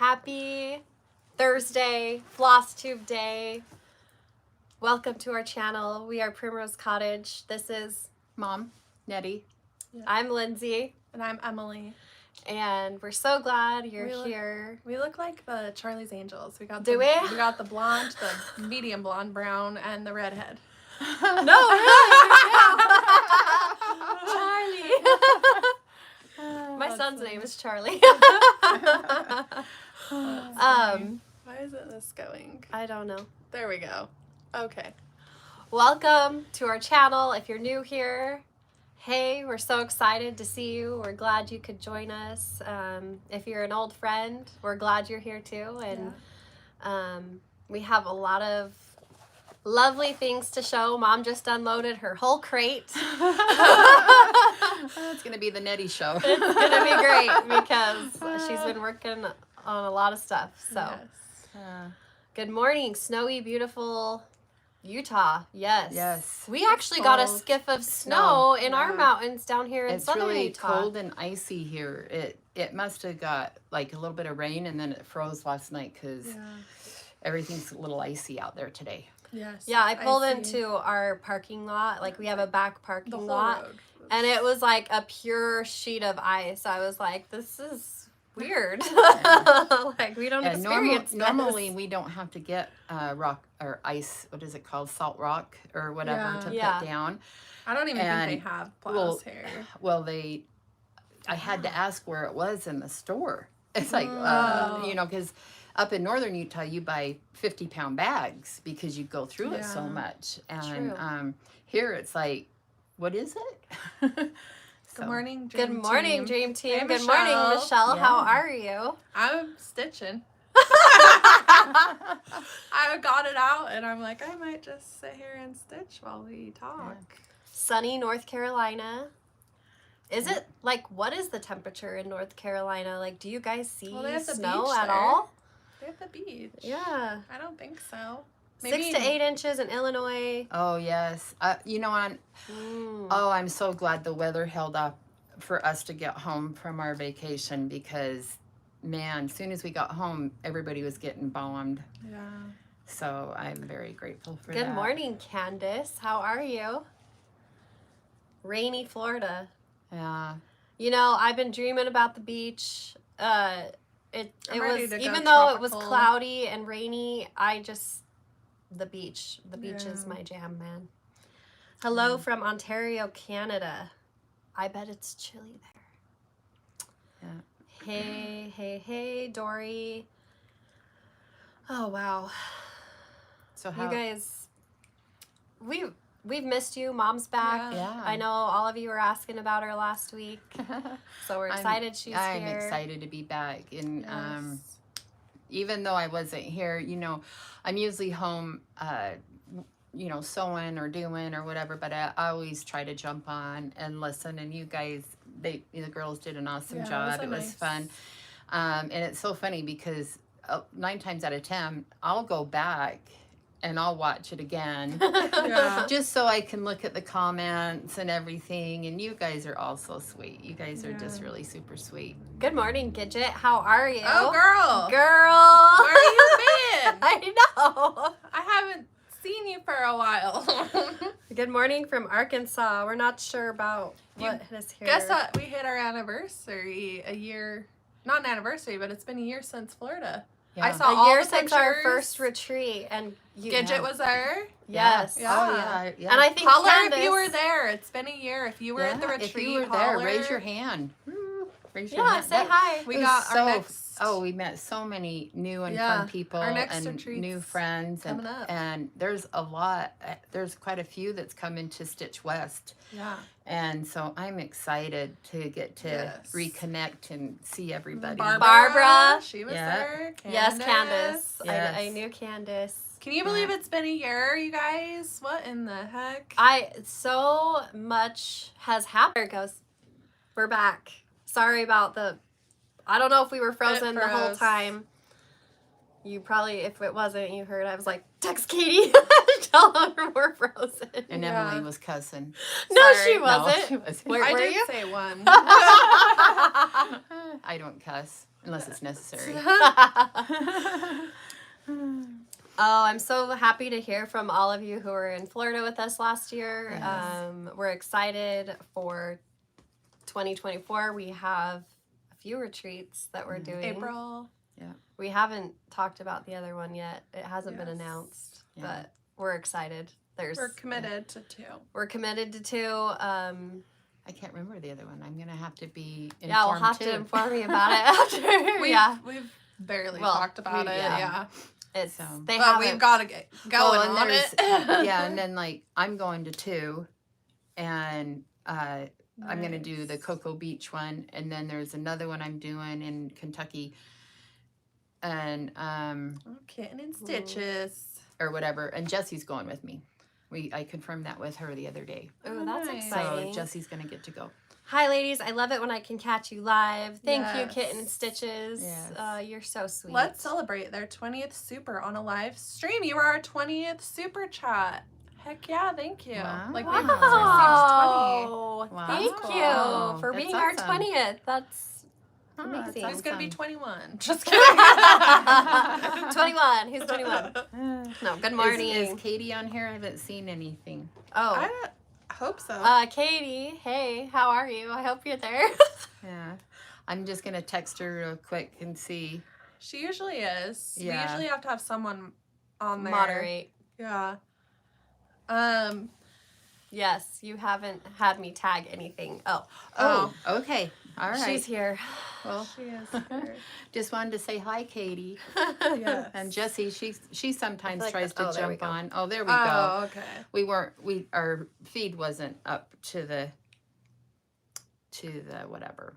Happy Thursday, Flosstube Day. Welcome to our channel. We are Primrose Cottage. This is Mom, Nettie. Yeah. I'm Lindsay. And I'm Emily. And we're so glad you're here. We look like the Charlie's Angels. We got we? We got the blonde, the medium blonde, brown, and the redhead. No, really? Charlie. My son's name is Charlie. Why isn't this going? I don't know. There we go. Okay. Welcome to our channel. If you're new here, hey, we're so excited to see you. We're glad you could join us. If you're an old friend, we're glad you're here too. And we have a lot of lovely things to show. Mom just unloaded her whole crate. It's going to be the Nettie show. It's going to be great because she's been working on a lot of stuff. So, yes. Good morning, snowy, beautiful Utah. Yes. Yes. We actually got a skiff of snow in our mountains down here in southern Utah. Utah. It's really cold and icy here. It must have got like a little bit of rain and then it froze last night because everything's a little icy out there today. Yes. Yeah, I pulled into our parking lot. Like we have a back parking lot. And it was like a pure sheet of ice. I was like, this is weird. Like we don't experience this. Normally we don't have to get rock or ice, what is it called? Salt rock or whatever to put down. I don't even think they have plows here. Well, I had to ask where it was in the store. It's like, you know, because up in northern Utah, you buy 50-pound bags because you go through it so much. And here it's like, what is it? Good morning, Dream Team. Good morning, Dream Team. Hey, Good morning, Michelle. Yeah. How are you? I'm stitching. I got it out and I'm like, I might just sit here and stitch while we talk. Sunny North Carolina. Is it like, what is the temperature in North Carolina? Like, do you guys see snow at all? They have the beach. Yeah. I don't think so. 6 to 8 inches in Illinois. Oh, yes. You know, I'm so glad the weather held up for us to get home from our vacation because, man, as soon as we got home, everybody was getting bombed. Yeah. So I'm very grateful for that. Good morning, Candace. How are you? Rainy Florida. Yeah. You know, I've been dreaming about the beach. It was, even though tropical. It was cloudy and rainy, the beach is my jam, man. Hello from Ontario, Canada. I bet it's chilly there. Yeah. Hey, Dory. Oh, wow. So how... You guys, we've missed you. Mom's back. Yeah. I know all of you were asking about her last week. So we're excited she's here. I'm excited to be back. And even though I wasn't here, you know, I'm usually home, you know, sewing or doing or whatever, but I always try to jump on and listen. And you guys, the girls did an awesome job. It was fun. And it's so funny because 9 times out of 10, I'll go back and I'll watch it again just so I can look at the comments and everything. And you guys are all so sweet. You guys are just really super sweet. Good morning, Gidget. How are you? Oh, girl. Where have you been? I know. I haven't seen you for a while. Good morning from Arkansas. We're not sure about what is here. Guess what? We hit our anniversary a year. Not an anniversary, but it's been a year since Florida. Yeah. I saw a all year the since our pictures. first retreat, and Gidget was there. Yes. Yeah. Oh, yeah. And I think Holler Candace, if you were there. It's been a year. If you were at the retreat, if you were holler. there, raise your hand. Raise your hand. Say hi. We got our next... Oh, we met so many new and fun people and new friends. Coming up. And there's a lot. There's quite a few that's coming to Stitch West. Yeah. And so I'm excited to get to reconnect and see everybody. Barbara. She was there. Candace. Yes, Candace. Yes. I knew Candace. Can you believe it's been a year, you guys? What in the heck? So much has happened. There it goes. We're back. Sorry about I don't know if we were frozen the whole time. You probably, if it wasn't, you heard, I was like, text Katie, tell her we're frozen. And Emily was cussing. No, Sorry. she wasn't. No, she wasn't. Where I were did you? say one. I don't cuss. unless it's necessary. Oh, I'm so happy to hear from all of you who were in Florida with us last year. Yes. We're excited for 2024. We have a few retreats that we're doing. April. We haven't talked about the other one yet. It hasn't been Yes. announced, Yeah. but we're excited. We're committed to 2. We're committed to 2. I can't remember the other one. I'm gonna have to be informed Yeah, we'll have too. to inform you about it after. We've barely Well, talked about it. Yeah. It's So- they But have we've got to get going and on there's- it. yeah, and then like I'm going to 2, and I'm gonna do the Nice. Cocoa Beach one, and then there's another one I'm doing in Kentucky, and Kitten and Stitches. or whatever, and Jesse's going with me. I confirmed that with her the other day, Oh, that's Nice. exciting. so Jesse's gonna get to go. Hi, ladies. I love it when I can catch you live. Thank you, Yes. Kitten and Stitches. Yes. You're so sweet. Let's celebrate their 20th super on a live stream. You were our 20th super chat. Heck yeah, thank you. Wow. Like Wow. we've received 20. Wow. Thank That's you cool. for That's being our awesome. 20th. That's Oh, amazing. Who's gonna be awesome. 21? Just kidding. 21. Who's 21? No, good morning. Is Katie on here? I haven't seen anything. Oh, I hope so. Katie. Hey, how are you? I hope you're there. Yeah, I'm just gonna text her real quick and see. She usually is. Yeah. We usually have to have someone on there. Moderate. Yeah. Yes, you haven't had me tag anything. Oh, Oh, okay, all right. she's here. Well, She is here. just wanted to say hi, Katie. Yes. And Jessie, she sometimes like tries that- to oh, there we jump go. on. Oh, there we go. Oh, okay. Our feed wasn't up to the whatever.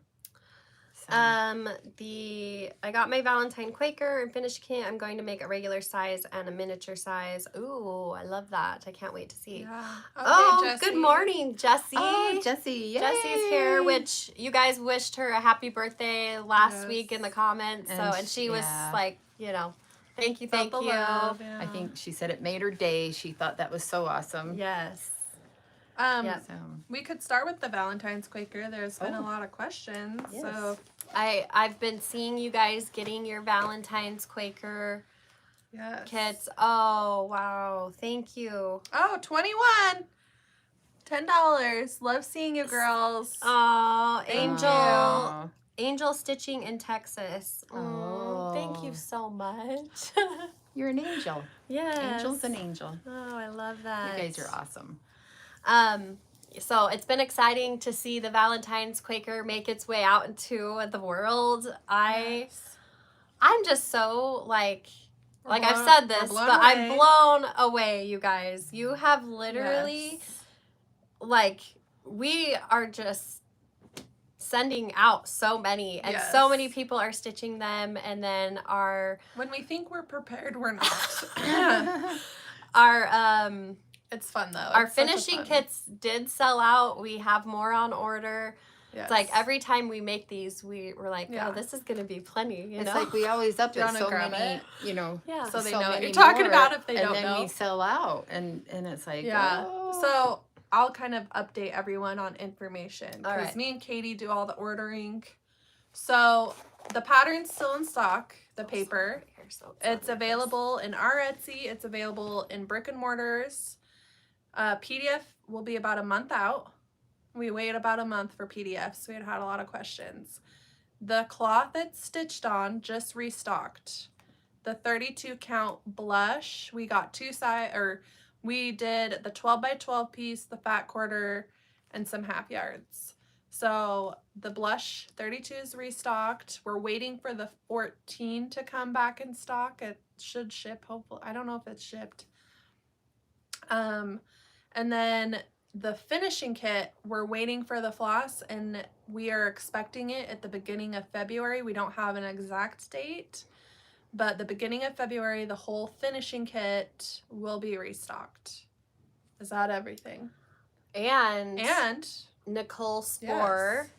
So, I got my Valentine Quaker and finish kit. I'm going to make a regular size and a miniature size. Ooh, I love that. I can't wait to see. Yeah. Okay, Oh, Jessie. good morning, Jessie. oh, Jessie, yay! Jesse's here, which you guys wished her a happy birthday last Yes. week in the comments. And She was yeah. like, thank you, Felt thank the you. love, yeah. I think she said it made her day. She thought that was so awesome. Yes. Yeah. So, We could start with the Valentine's Quaker. There's been a Oh. lot of questions. Yes. So, I've been seeing you guys getting your Valentine's Quaker yes. kits. Oh, wow. Thank you. Oh, 21. $10. Love seeing you girls. Oh, Thank Angel. Aw. Angel Stitching in Texas. Thank you Oh. so much. You're an angel. Yes. Angel's an angel. Oh, I love that. You guys are awesome. So it's been exciting to see the Valentine's Quaker make its way out into the world. Yes. I'm just so like We're I've blown- said we're this, blown but I'm away. blown away, you guys. You have literally Yes. like we are just sending out so many and so many Yes. people are stitching them, and then our When we think we're prepared, we're not. It's fun though. our It's such a finishing fun- kits did sell out. We have more on order. Yes. It's like every time we make these, we're like, Yeah. oh, this is gonna be plenty. You It's know? like we always up Do you at wanna so grab many, it? yeah. So they know what many you're talking more, about if they and don't then know. we sell out, and it's like, Yeah. oh. So I'll kind of update everyone on information All because right. me and Katie do all the ordering. So the pattern's still in stock. The paper. It's available in our Etsy. It's available in brick and mortars. PDF will be about a month out. We wait about a month for PDFs. We had a lot of questions. The cloth it's stitched on just restocked. The 32 count blush, we got we did the 12 by 12 piece, the fat quarter, and some half yards. So the blush 32 is restocked. We're waiting for the 14 to come back in stock. It should ship, hopefully. I don't know if it's shipped. And then the finishing kit, we're waiting for the floss, and we are expecting it at the beginning of February. We don't have an exact date, but the beginning of February, the whole finishing kit will be restocked. Is that everything? And And Nicole Spohr,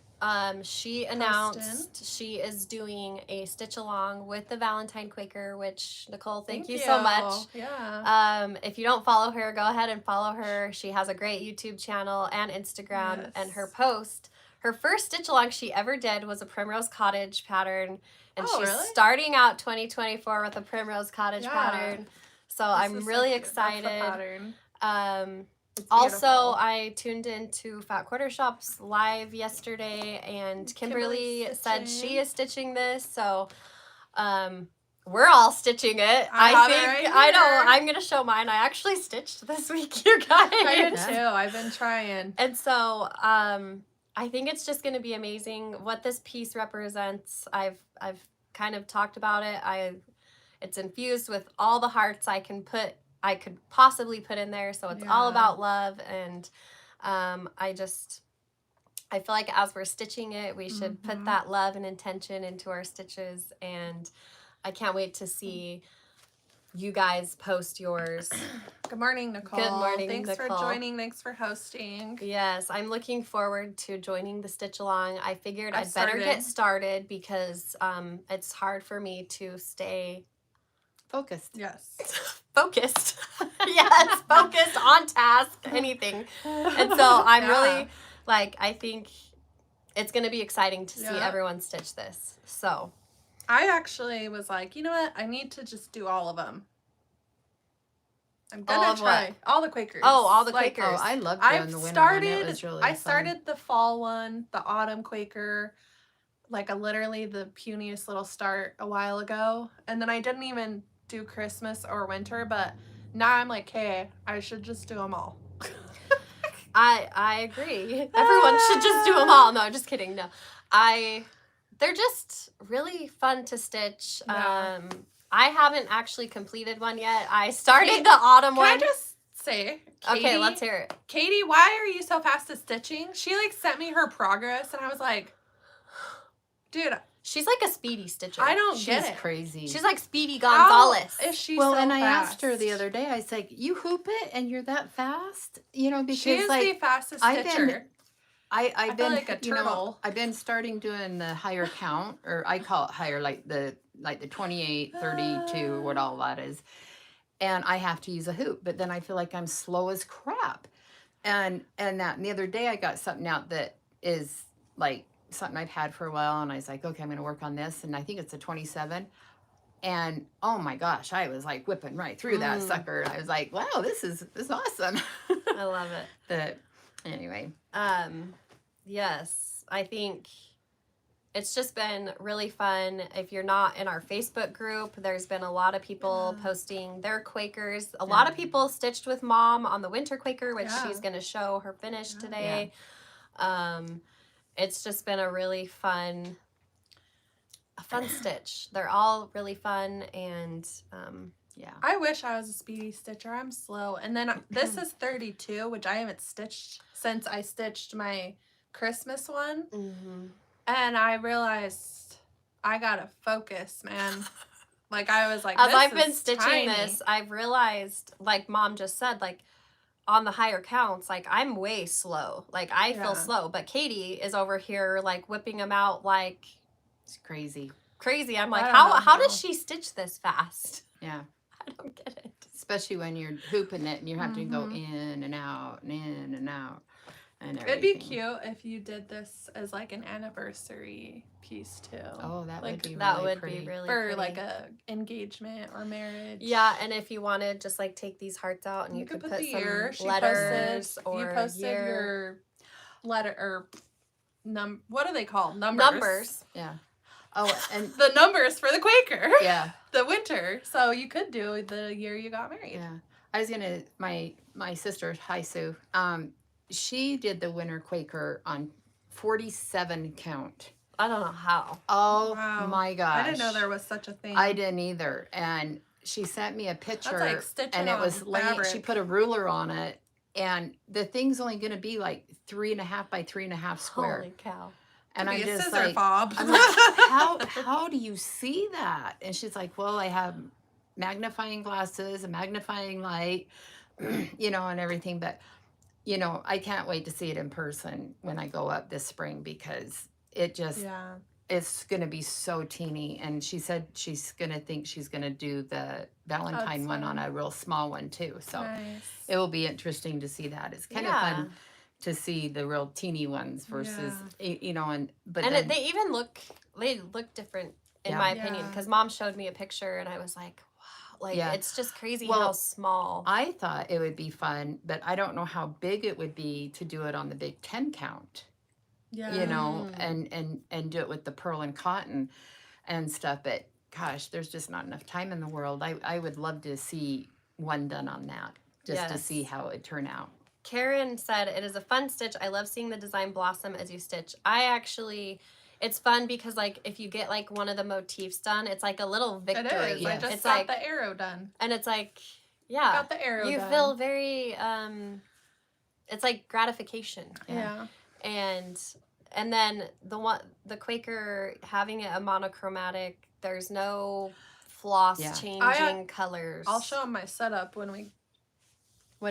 she announced Preston. she is doing a stitch along with the Valentine Quaker, which Nicole, thank you so much. Yeah. If you don't follow her, go ahead and follow her. She has a great YouTube channel and Instagram, and her her first stitch along she ever did was a Primrose Cottage pattern, and Oh, she's really? starting out 2024 with a Primrose Cottage Yeah. pattern. So This I'm is so really cute. That's the excited. pattern. It's Also, beautiful. I tuned into Fat Quarter Shop's live yesterday, and Kimberly said she is stitching this. So, we're all stitching it. I have it right I know. here. I'm gonna show mine. I actually stitched this week, you guys. I did too. I've been trying. And so, I think it's just gonna be amazing what this piece represents. I've kind of talked about it. It's infused with all the hearts I could possibly put in there. So it's all Yeah. about love, and I feel like as we're stitching it, we should put that love and intention into our stitches, and I can't wait to see you guys post yours. Good morning, Nicole. Good morning, Thanks for Nicole. joining. Thanks for hosting. Yes, I'm looking forward to joining the stitch along. I figured I've I'd better started. get started because it's hard for me to stay Focused. Yes. focused. Yes, focused on task, anything. And so I'm really I think it's going to be exciting to see Yeah. everyone stitch this. So I actually was like, you know what? I need to just do all of them. I'm All gonna of try what? all the Quakers. Oh, all the Like, Quakers. Oh, I loved I've doing the winter started. one. It was really I fun. started the fall one, the autumn Quaker, like literally the puniest little start a while ago, and then I didn't even do Christmas or winter. But now I'm like, hey, I should just do them all. I agree. Everyone should just do them all. No, just kidding. No. They're just really fun to stitch. Yeah. I haven't actually completed one yet. I started the autumn Can one. I just say, Okay, Katie- let's hear it. Katie, why are you so fast at stitching? She like sent me her progress, and I was like, dude, She's like a speedy stitcher. I don't She's get it. crazy. She's like Speedy How Gonzalez. is she well, so and I fast? asked her the other day. I was like, "You hoop it, and you're that fast?" You know, because She is like the fastest I've stitcher. been- I've I feel been like a you know, turtle. I've been starting doing the higher count, or I call it higher, like the 28, 32, or what all that is. And I have to use a hoop, but then I feel like I'm slow as crap. And the other day I got something out that is like something I've had for a while, and I was like, okay, I'm going to work on this, and I think it's a 27. And oh my gosh, I was like whipping right through that sucker. And I was like, wow, this is awesome. I love it. But anyway. Yes, I think it's just been really fun. If you're not in our Facebook group, there's been a lot of people posting their Quakers. A lot of people stitched with Mom on the winter Quaker, which she's going to show her finish today. It's just been a really fun stitch. They're all really fun, and Yeah. I wish I was a speedy stitcher. I'm slow. And then this is 32, which I haven't stitched since I stitched my Christmas one. And I realized I gotta focus, man. Like I was like, as this I've been is stitching tiny. this, I've realized, like Mom just said, like on the higher counts, like I'm way slow. Like I feel slow, but Katie is over here like whipping them out like It's crazy. crazy. I'm like, I don't know how does she stitch this fast? Yeah. I don't get it. Especially when you're hooping it and you have to go in and out and in and out and everything. It'd be cute if you did this as like an anniversary piece too. Oh, that would Like, be really That would pretty. be really or pretty. like a engagement or marriage. Yeah, and if you wanted, just like take these hearts out and you could put the some year. She letters posted, or you posted year. your letter or what are they called? Numbers. Yeah. Oh, and The numbers for the Quaker. yeah. The winter. So you could do the year you got married. Yeah. I was gonna my sister, hi Sue, she did the winter Quaker on 47 count. I don't know how. Oh Wow. my gosh. I didn't know there was such a thing. I didn't either. And she sent me a picture like stitching and it on was laying, she fabric. put a ruler on it, and the thing's only gonna be like 3.5 by 3.5 square. Holy cow. And Be I'm a just scissor like, fob. I'm like, how do you see that? And she's like, well, I have magnifying glasses, a magnifying light, you know, and everything. But, you know, I can't wait to see it in person when I go up this spring, because it just, Yeah. it's going to be so teeny. And she said she's going to think she's going to do the Valentine That's one on fun. a real small one too. So Nice. it will be interesting to see that. It's kind of Yeah. fun to see the real teeny ones versus you know, and And they even look different in Yeah. my opinion, Yeah. because Mom showed me a picture and I was like, wow, like Yeah. it's just crazy Well, how small. I thought it would be fun, but I don't know how big it would be to do it on the big 10 count, Yeah. you know, and do it with the pearl and cotton and stuff. But gosh, there's just not enough time in the world. I would love to see one done on that, just to see Yes. how it would turn out. Karen said, it is a fun stitch. I love seeing the design blossom as you stitch. I actually, it's fun because like if you get like one of the motifs done, it's like a little victory. It is. Yes. I just It's got like, the arrow done. and it's like, yeah, Got the arrow you done. feel very, it's like gratification. Yeah. And then the Quaker having it a monochromatic, there's no floss Yeah. changing colors. I'll show them my setup when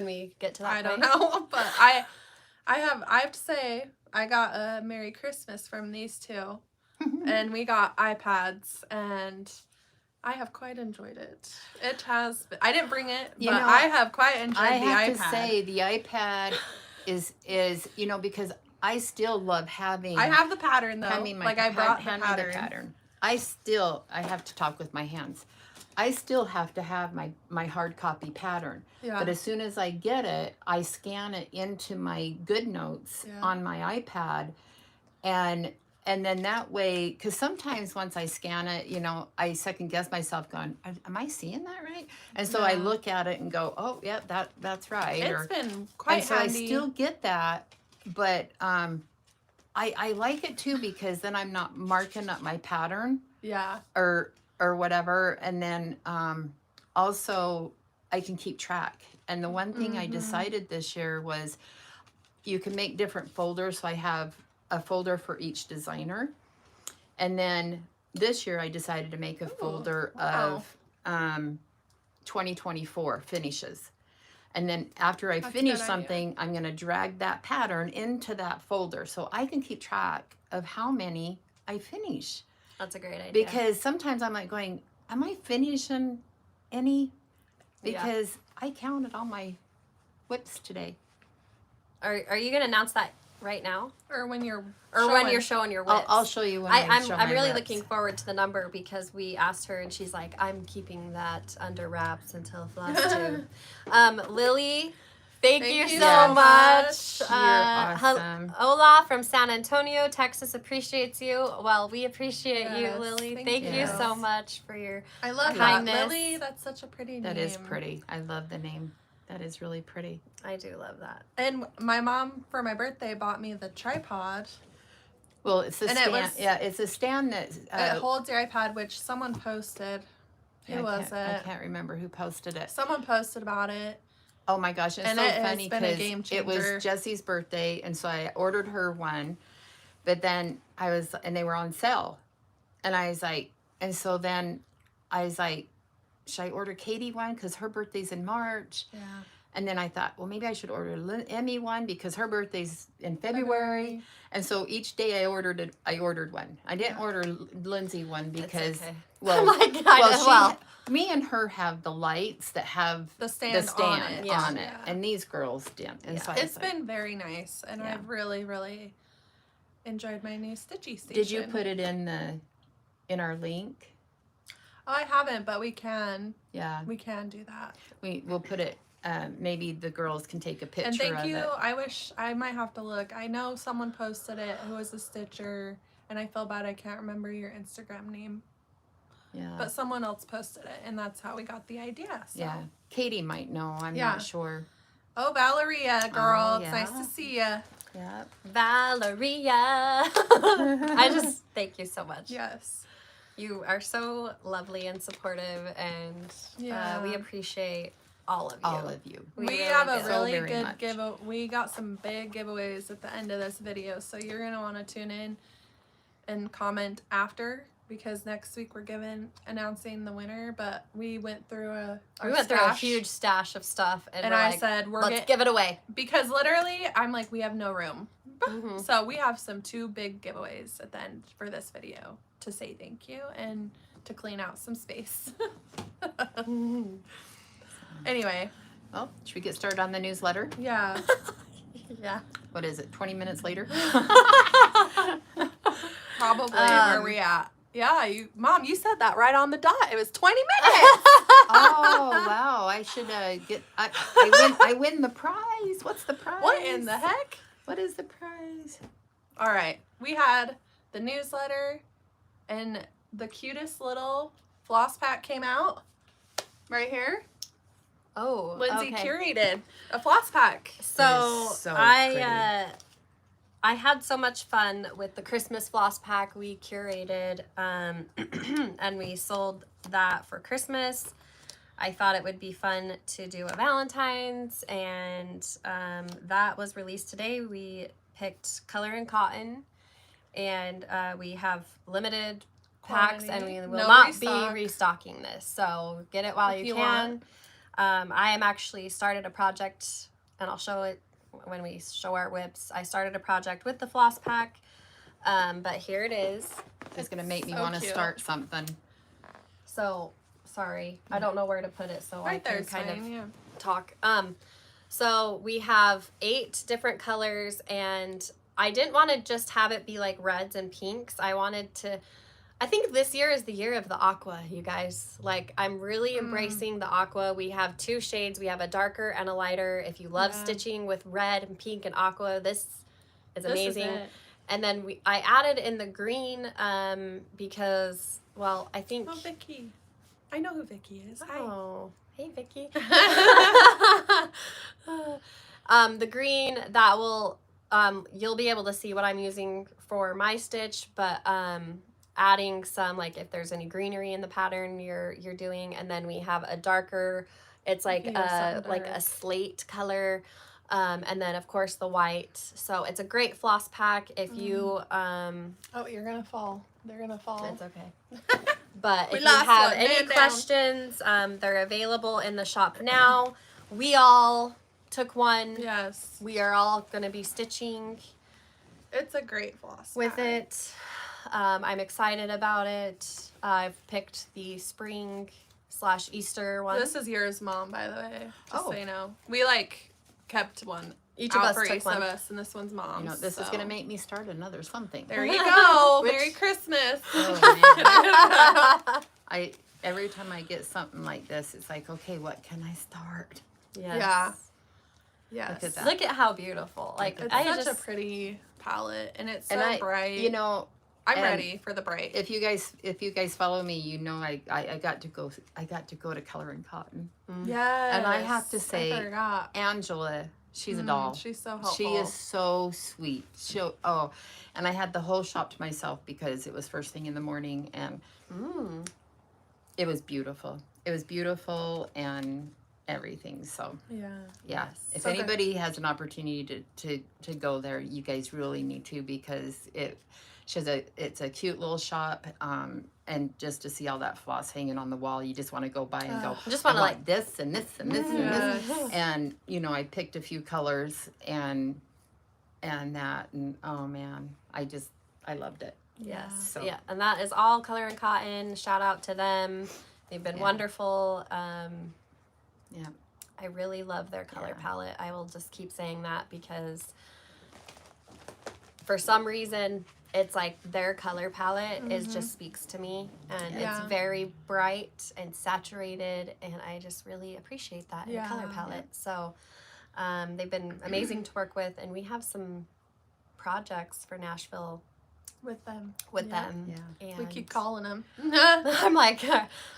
we get to that I don't point. know, but I have to say I got a Merry Christmas from these two, and we got iPads, and I have quite enjoyed it. It has. I didn't bring it, You but know, I have quite enjoyed I the have iPad. to say the iPad is you know, because I still love having. I have the pattern though. Hand me my like I brought the hand me pattern. the pattern. I have to talk with my hands. I still have to have my hard copy pattern. Yeah. But as soon as I get it, I scan it into my GoodNotes on my iPad, and then that way, because sometimes once I scan it, you know, I second guess myself, going, "Am I seeing that right?" And so I look at it and go, "Oh, yeah, that's right." It's been quite and so handy. I still get that, but I like it too because then I'm not marking up my pattern Yeah. or whatever, and then also I can keep track. And the one thing I decided this year was you can make different folders. So I have a folder for each designer, and then this year I decided to make a folder of 2024 finishes. And then after I finish something, I'm going to drag that pattern into that folder so I can keep track of how many I finish. That's a great idea. Because sometimes I'm like going, am I finishing any? Because I counted all my whips today. Are you going to announce that right now? Or when you're showing your whips? I'll show you when I show my I'm really whips. looking forward to the number because we asked her and she's like, I'm keeping that under wraps until Flosstube. Lily, thank you so much. You're awesome. Ola from San Antonio, Texas appreciates you. Well, we appreciate you, Yes, Lily. thank Thank you. you so much for your I love kindness. that. Lily, that's such a pretty name. That is pretty. I love the name. That is really pretty. I do love that. And my mom, for my birthday, bought me the tripod. Well, it's a And stand. It's a stand that It holds your iPad, which someone posted. Who was it? I can't remember who posted it. Someone posted about it. Oh my gosh, it's And so it has funny been a because game it was changer. Jessie's birthday, and so I ordered her one, but then and they were on sale, and I was like, and so then I was like, should I order Katie one because her birthday's in March? Yeah. And then I thought, well, maybe I should order Emmy one because her birthday's in February. And so each day I ordered one. I didn't order Lindsay one because, okay. well, me and her have the lights that have The stand on it. on it, Yeah. and these girls didn't. And so I It's was like, been very nice, and I've really, really enjoyed my new stitchy station. did you put it in our link? Oh, I haven't, but we can. Yeah, We can do that. we'll put it. Maybe the girls can take a picture And thank of you. it. I wish I might have to look. I know someone posted it who was a stitcher, and I feel bad I can't remember your Instagram name. Yeah. But someone else posted it, and that's how we got the idea. So. Yeah. Katie might know. I'm Yeah. not sure. Oh, Valeria, girl, Oh, it's nice yeah. to see you. Yeah. Valeria. I just thank you so much. Yes. You are so lovely and supportive, and Yeah. we appreciate all of you. All of you. We really have a do. really So very good much. giveaway. We got some big giveaways at the end of this video, so you're gonna want to tune in and comment after, because next week we're announcing the winner. But we went through a huge stash of stuff, and, and we're I like, said let's give it away. because literally I'm like, we have no room. Mhm. So we have two big giveaways at the end for this video to say thank you and to clean out some space. Anyway, Well, should we get started on the newsletter? yeah. Yeah. what is it, 20 minutes later? Probably where we at. Yeah, Mom, you said that right on the dot. It was 20 minutes. Oh, wow. I should I win the prize. What's the prize? What in the heck? What is the prize? All right. We had the newsletter and the cutest little floss pack came out right here. Oh, Lindsay okay. curated a floss pack. So, so I had so much fun with the Christmas floss pack we curated, and we sold that for Christmas. I thought it would be fun to do a Valentine's, and that was released today. We picked Color and Cotton, and we have limited packs, and we will not be restocking this. So get it while you can. I am actually started a project, and I'll show it when we show our whips. I started a project with the floss pack, but here it is. It's going to make me so want to cute. start something. So, sorry, I don't know where to put it, so I can kind of talk. So we have 8 different colors, and I didn't want to just have it be like reds and pinks. I think this year is the year of the aqua, you guys. Like, I'm really embracing the aqua. We have 2 shades. We have a darker and a lighter. If you love stitching with red and pink and aqua, this is amazing. And then I added in the green because, well, I think... Oh, Vicky. I know who Vicky is. Hi. Oh, hey, Vicky. The green, that will... you'll be able to see what I'm using for my stitch, but... adding some, like, if there's any greenery in the pattern you're doing, and then we have a darker, it's like a slate color, and then of course the white. So it's a great floss pack if you oh, you're gonna fall. They're gonna fall. It's okay. But if you have any questions, they're available in the shop now. We all took one. Yes, we are all gonna be stitching. It's a great floss with pack. it. I'm excited about it. I've picked the spring/Easter one. This is yours, Mom, by the way. Just Oh. so you know. We, like, kept one. Each of us for took each one. of us, and this one's Mom's. You know, this is going to make me start another something. There you go. Which- Merry Christmas. Oh, man. Every time I get something like this, it's like, okay, what can I start? Yes. Yeah. Yes. Look at that. Look at how beautiful. Like, It's I such just... a pretty palette, and it's so And bright. You know, I'm and ready for the bright. if you guys follow me, you know I got to go to Color and Cotton. Yes. And I have to say, I forgot. Angela, she's a doll. She's so helpful. She is so sweet. And I had the whole shop to myself because it was first thing in the morning, and it was beautiful. It was beautiful and everything. So yeah. if So anybody has an opportunity to go there, you guys really need to, because it's a cute little shop, and just to see all that floss hanging on the wall, you just want to go by and go, just want to like this and this and this and this. Yes. And you know, I picked a few colors and that, and oh man, I loved it. Yes. So- Yeah. And that is all Color and Cotton. Shout out to them. They've been wonderful. Yeah. I really love their color palette. I will just keep saying that because for some reason it's like their color palette just speaks to me, and it's very bright and saturated, and I just really appreciate that in color palette. So they've been amazing to work with, and we have some projects for Nashville with them. them. Yeah. And We keep calling them. I'm like,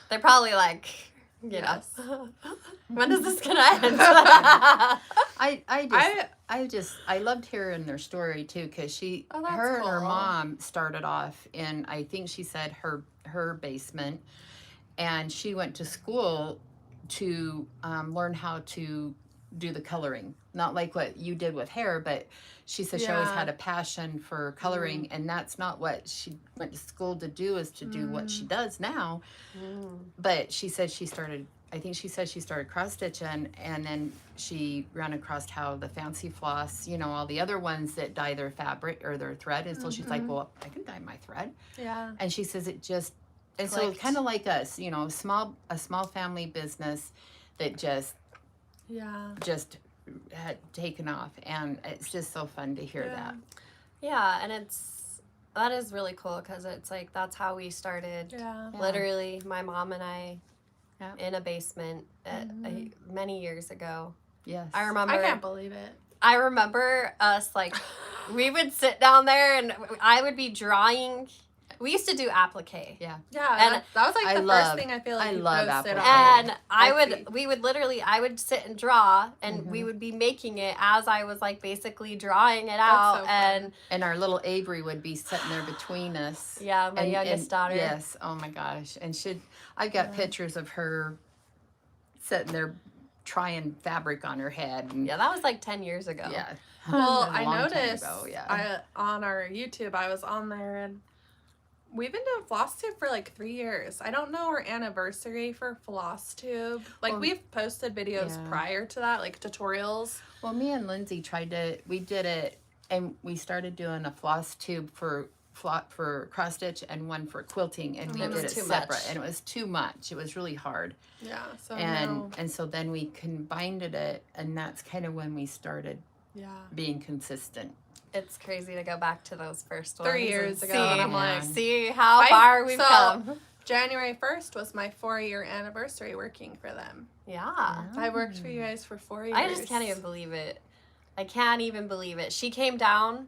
they're probably like, you know, when is this gonna end? I loved hearing their story too, because that's and her cool. mom started off in, I think she said her basement, and she went to school to learn how to do the coloring, not like what you did with hair, but she said she always had a passion for coloring, and that's not what she went to school to do, is to do what she does now. But she said she started cross stitching, and then she ran across how the fancy floss, you know, all the other ones that dye their fabric or their thread, and so she's like, well, I can dye my thread. And she says it just, and so clicked. kind of like us, you know, a small family business that just had taken off, and it's just so fun to hear that. Yeah, and that is really cool because it's like that's how we started. Yeah. Literally, my mom and I Yeah. in a basement many years ago. Yes. I remember. I can't believe it. I remember us like we would sit down there and I would be drawing. We used to do applique. Yeah. Yeah, And that was like I the love- first thing I feel like I you love posted applique. on. And I would sit and draw, and we would be making it as I was like basically drawing it out. so And And our little Avery would be sitting there between us. yeah, my youngest daughter. Yes. Oh my gosh. And I've got pictures of her sitting there trying fabric on her head. And, Yeah, that was like 10 years ago. Yeah. Well, That was a I long time noticed ago, yeah. on our YouTube, I was on there, and we've been doing Flosstube for like 3 years. I don't know our anniversary for Flosstube. Like, Well, we've posted videos yeah. prior to that, like tutorials. Well, me and Lindsay we did it, and we started doing a floss tube for cross stitch and one for quilting, and we It was did it too separate, much. and it was too much. It was really hard, Yeah, so and now, and so then we combined it, and that's kind of when we started yeah. being consistent. It's crazy to go back to those first ones. 3 years and ago, and I'm Yeah. like, see how I- far we've so- come. January 1st was my 4-year anniversary working for them. Yeah. I worked for you guys for 4 years. I just can't even believe it. I can't even believe it. She came down.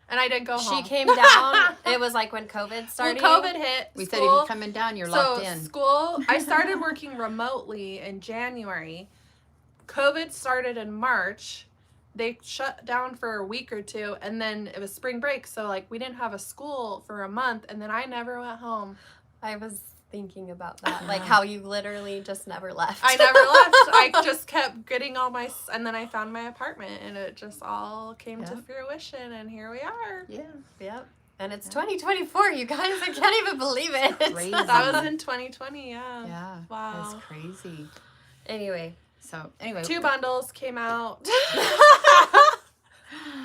And I didn't go She home. came down. It was like when COVID started. Well, COVID hit. We said, school, if you're coming down, you're locked in. School, I started working remotely in January. COVID started in March. They shut down for a week or two, and then it was spring break, so like we didn't have a school for a month, and then I never went home. I was thinking about that. Like how you literally just never left. I never left. I just kept getting and then I found my apartment, and it just all came to Yeah. fruition, and here we are. Yeah. Yep. And it's 2024, you guys. I can't even believe it. Crazy. That was in 2020, yeah. Yeah. Wow. That's crazy. Anyway. So anyway, 2 bundles came out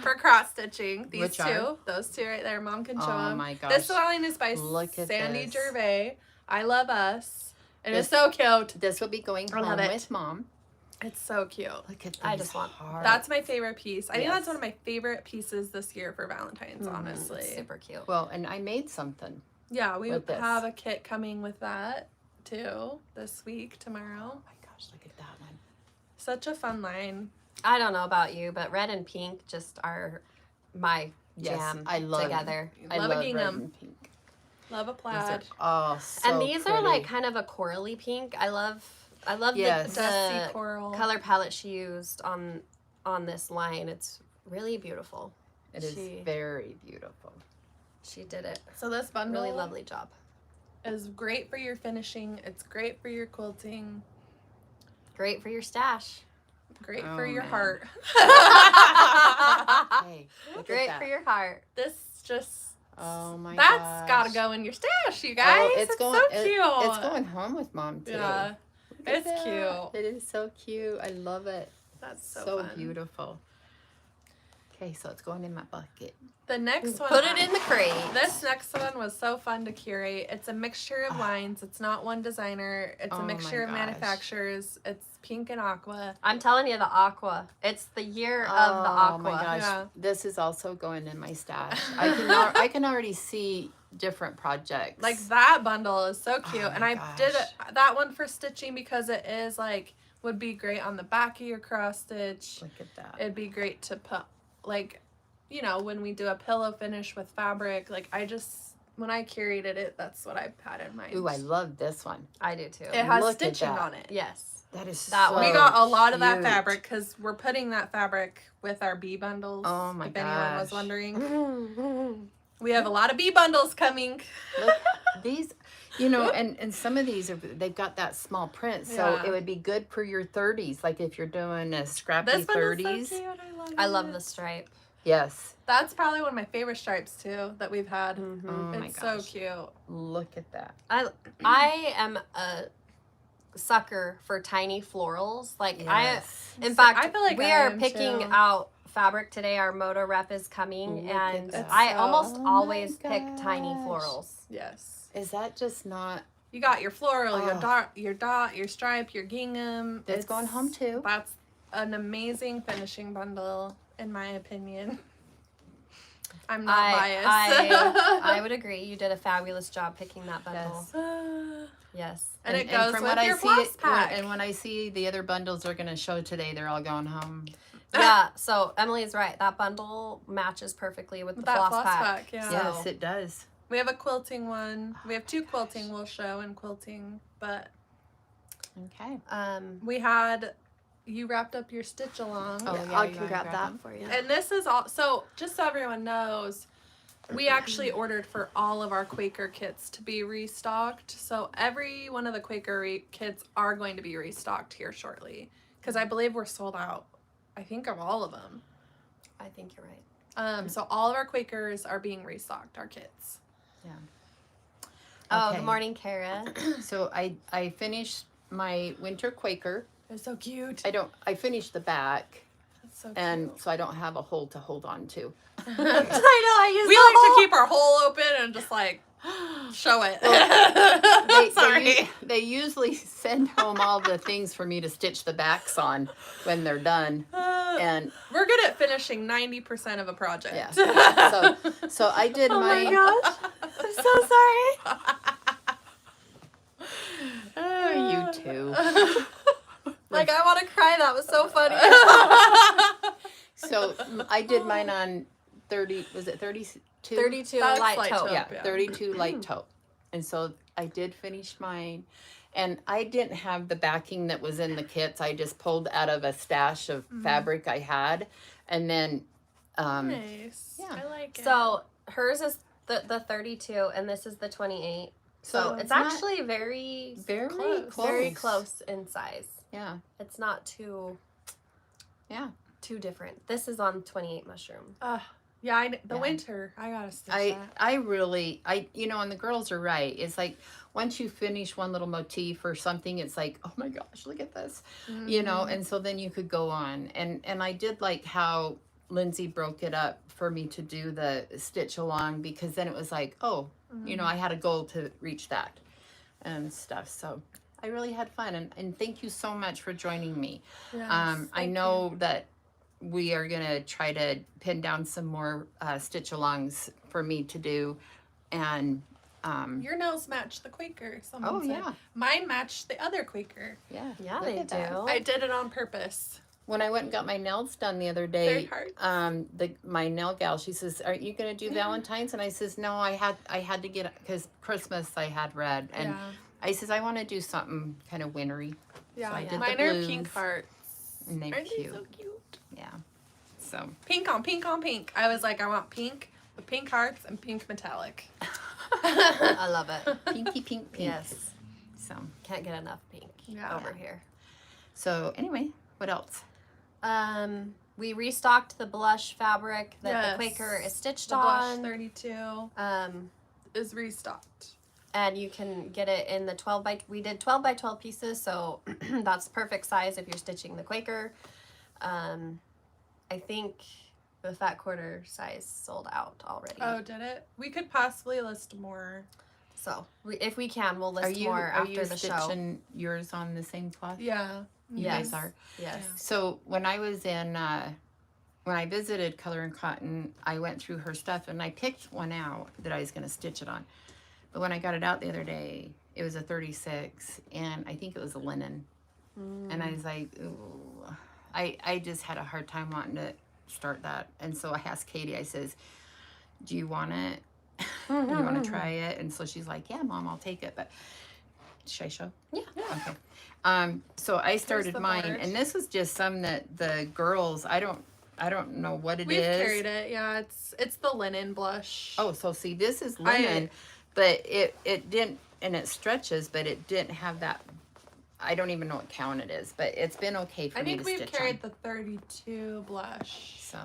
for cross stitching. These Which two, are? those two right there. Mom can show Oh them. my gosh. This line is by Look at Sandy this. Gervais. I love us. It is This- so cute. This will be going I home love it. with Mom. It's so cute. Look at these I just want- hearts. That's my favorite piece. I think Yes. that's one of my favorite pieces this year for Valentine's, honestly. It's super cute. Well, and I made something. Yeah, we with this. have a kit coming with that too this week, tomorrow. Oh my gosh, look at that one. Such a fun line. I don't know about you, but red and pink just are my Yes, jam I love together. I Love a love red gingham. and pink. Love a These plaid. are, oh, so And these are like pretty. kind of a corally pink. I love Yes. the Dusty coral. color palette she used on this line. It's really beautiful. It is she- very beautiful. She did it. So this bundle Really lovely job. is great for your finishing. It's great for your quilting. Great for your stash. Great Oh, for your man. heart. Hey, look Great at for that. your heart. This just Oh my that's gotta gosh. go in your stash, you guys. Oh, it's going, so it- cute. it's going home with Mom too. Yeah, Look at it's that. cute. It is so cute. I love it. That's so, So fun. beautiful. Okay, so it's going in my bucket. The next one, Put it in the crate. This next one was so fun to curate. It's a mixture of lines. It's not one designer. It's Oh a my mixture of gosh. manufacturers. It's pink and aqua. I'm telling you, the aqua. It's the year of the aqua. Oh my gosh, Yeah. this is also going in my stash. I can already see different projects. Like that bundle is so cute. Oh And my I did gosh. that one for stitching because it is like would be great on the back of your cross stitch. Look at that. It'd be great to put like, you know, when we do a pillow finish with fabric. Like when I curated it, that's what I had in mind. Ooh, I love this one. I do too. It has Look at stitching that. on it. Yes. That is That so one. We got a lot of that cute. fabric because we're putting that fabric with our bee bundles. Oh my if anyone was gosh. wondering. We have a lot of bee bundles coming. Look, these, you know, and some of these they've got that small print, so Yeah. it would be good for your 30s, like if you're doing a scrappy This bundle's 30s. so cute. I love the stripe. Yes. That's probably one of my favorite stripes too that we've had. Oh my It's so gosh. cute. Look at that. I am a sucker for tiny florals. Like Yes. in fact, I feel like we I are am, picking too. out fabric today. Our moto rep is coming, Look at and that. I So- almost Oh my always pick tiny gosh. florals. Yes. Is that just not? You got your floral, Oh. your dot, your stripe, your gingham. That's going home too. That's an amazing finishing bundle, in my opinion. I'm not biased. I would agree. You did a fabulous job picking that bundle. Yes. And it goes from with what your I see, floss pack. and when I see the other bundles they're going to show today, they're all going home. Yeah, so Emily's right. That bundle matches perfectly with the floss pack. Yeah. Yes, it does. We have a quilting one. We have 2 quilting we'll show in quilting, but Okay. we had you wrapped up your stitch along. Oh, yeah, I you can wanna grab grab that them? for you. And this is all, so just so everyone knows, we actually ordered for all of our Quaker kits to be restocked. So every one of the Quaker kits are going to be restocked here shortly. Because I believe we're sold out, I think, of all of them. I think you're right. So all of our Quakers are being restocked, our kits. Yeah. Oh, Okay. good morning, Kara. So I finished my winter Quaker. It's so cute. I finished the back, It's so and cute. so I don't have a hole to hold on to. I know, I used We the like whole- to keep our hole open and just like show it. Sorry. They usually send home all the things for me to stitch the backs on when they're done. And We're good at finishing 90% of a project. yeah, so I did Oh my. my gosh. I'm so sorry. Oh, you too. Like, I want to cry. That was so funny. So I did mine on 30. Was it 32? 32 That's light light taupe. taupe. Yeah, 32 light taupe. And so I did finish mine. And I didn't have the backing that was in the kits. I just pulled out of a stash of fabric I had. And then, Nice. Yeah. I like it. So hers is the 32, and this is the 28. So it's not actually very very very close in size. Yeah, It's not too yeah. too different. This is on 28 mushroom. yeah, the Yeah. winter, I gotta stitch I that. really, and the girls are right. It's like, once you finish one little motif or something, it's like, oh my gosh, look at this, and so then you could go on. And I did like how Lindsay broke it up for me to do the stitch along, because then it was like, oh, I had a goal to reach that and stuff. So I really had fun. And thank you so much for joining me. Yes, I thank know that we are going to try to pin down some more stitch alongs for me to do. And Your nails match the Quaker. Someone oh, said. yeah. Mine matched the other Quaker. Yeah, Yeah, look they at do. that. I did it on purpose. When I went and got my nails done the other Very day, hard. my nail gal, she says, "Are you gonna do Valentine's?" And I says, "No, I had to get, because Christmas I had red, and Yeah. I says I want to do something kind of wintry." Yeah. I did the Mine are blues. pink hearts. And they're Aren't they cute. so cute? Yeah. So Pink on pink on pink. I was like, I want pink with pink hearts and pink metallic. I love it. pinky pink pink. Yes. So Can't get enough pink over here. so anyway, what else? We restocked the blush fabric that Yes. the Quaker is stitched The blush on. 32 Um, is restocked. and you can get it in the 12 by, we did 12 by 12 pieces, so that's perfect size if you're stitching the Quaker. I think the fat quarter size sold out already. Oh, did it? We could possibly list more. So if we can, we'll list Are you more are after you the show. stitching yours on the same cloth? Yeah. You Yes. guys are. Yes. So when I was in, when I visited Color and Cotton, I went through her stuff and I picked one out that I was going to stitch it on. But when I got it out the other day, it was a 36, and I think it was a linen. And I was like, ooh, I just had a hard time wanting to start that. And so I asked Katie, I says, do you want it? Do you want to try it? And so she's like, yeah, Mom, I'll take it. But should I show? Yeah. Okay. So I started the mine, board. and this was just some that the girls, I don't know what it We've is. carried it. Yeah, it's the linen blush. Oh, so see, this is linen, but it didn't, and it stretches, but it didn't have that. I don't even know what count it is, but it's been okay for I me think to we've stitch carried on. the 32 blush. So,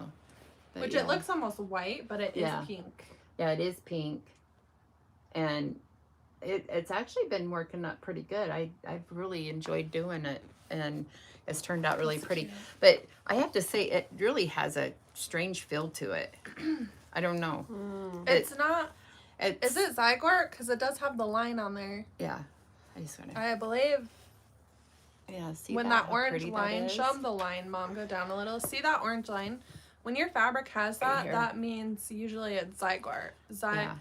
but Which yeah. it looks almost white, but it is Yeah. pink. Yeah, it is pink, and it's actually been working up pretty good. I've really enjoyed doing it, and it's turned out really That's pretty. cute. But I have to say, it really has a strange feel to it. I don't know. It's not. It's, Is it Zygort? Because it does have the line on there. Yeah. I just want to. I believe. Yeah, see when that that how orange pretty that line, is? show them the line, Mom, go down a little. See that orange line? When your fabric has Right that, here. that means usually it's Zygarde. Yeah.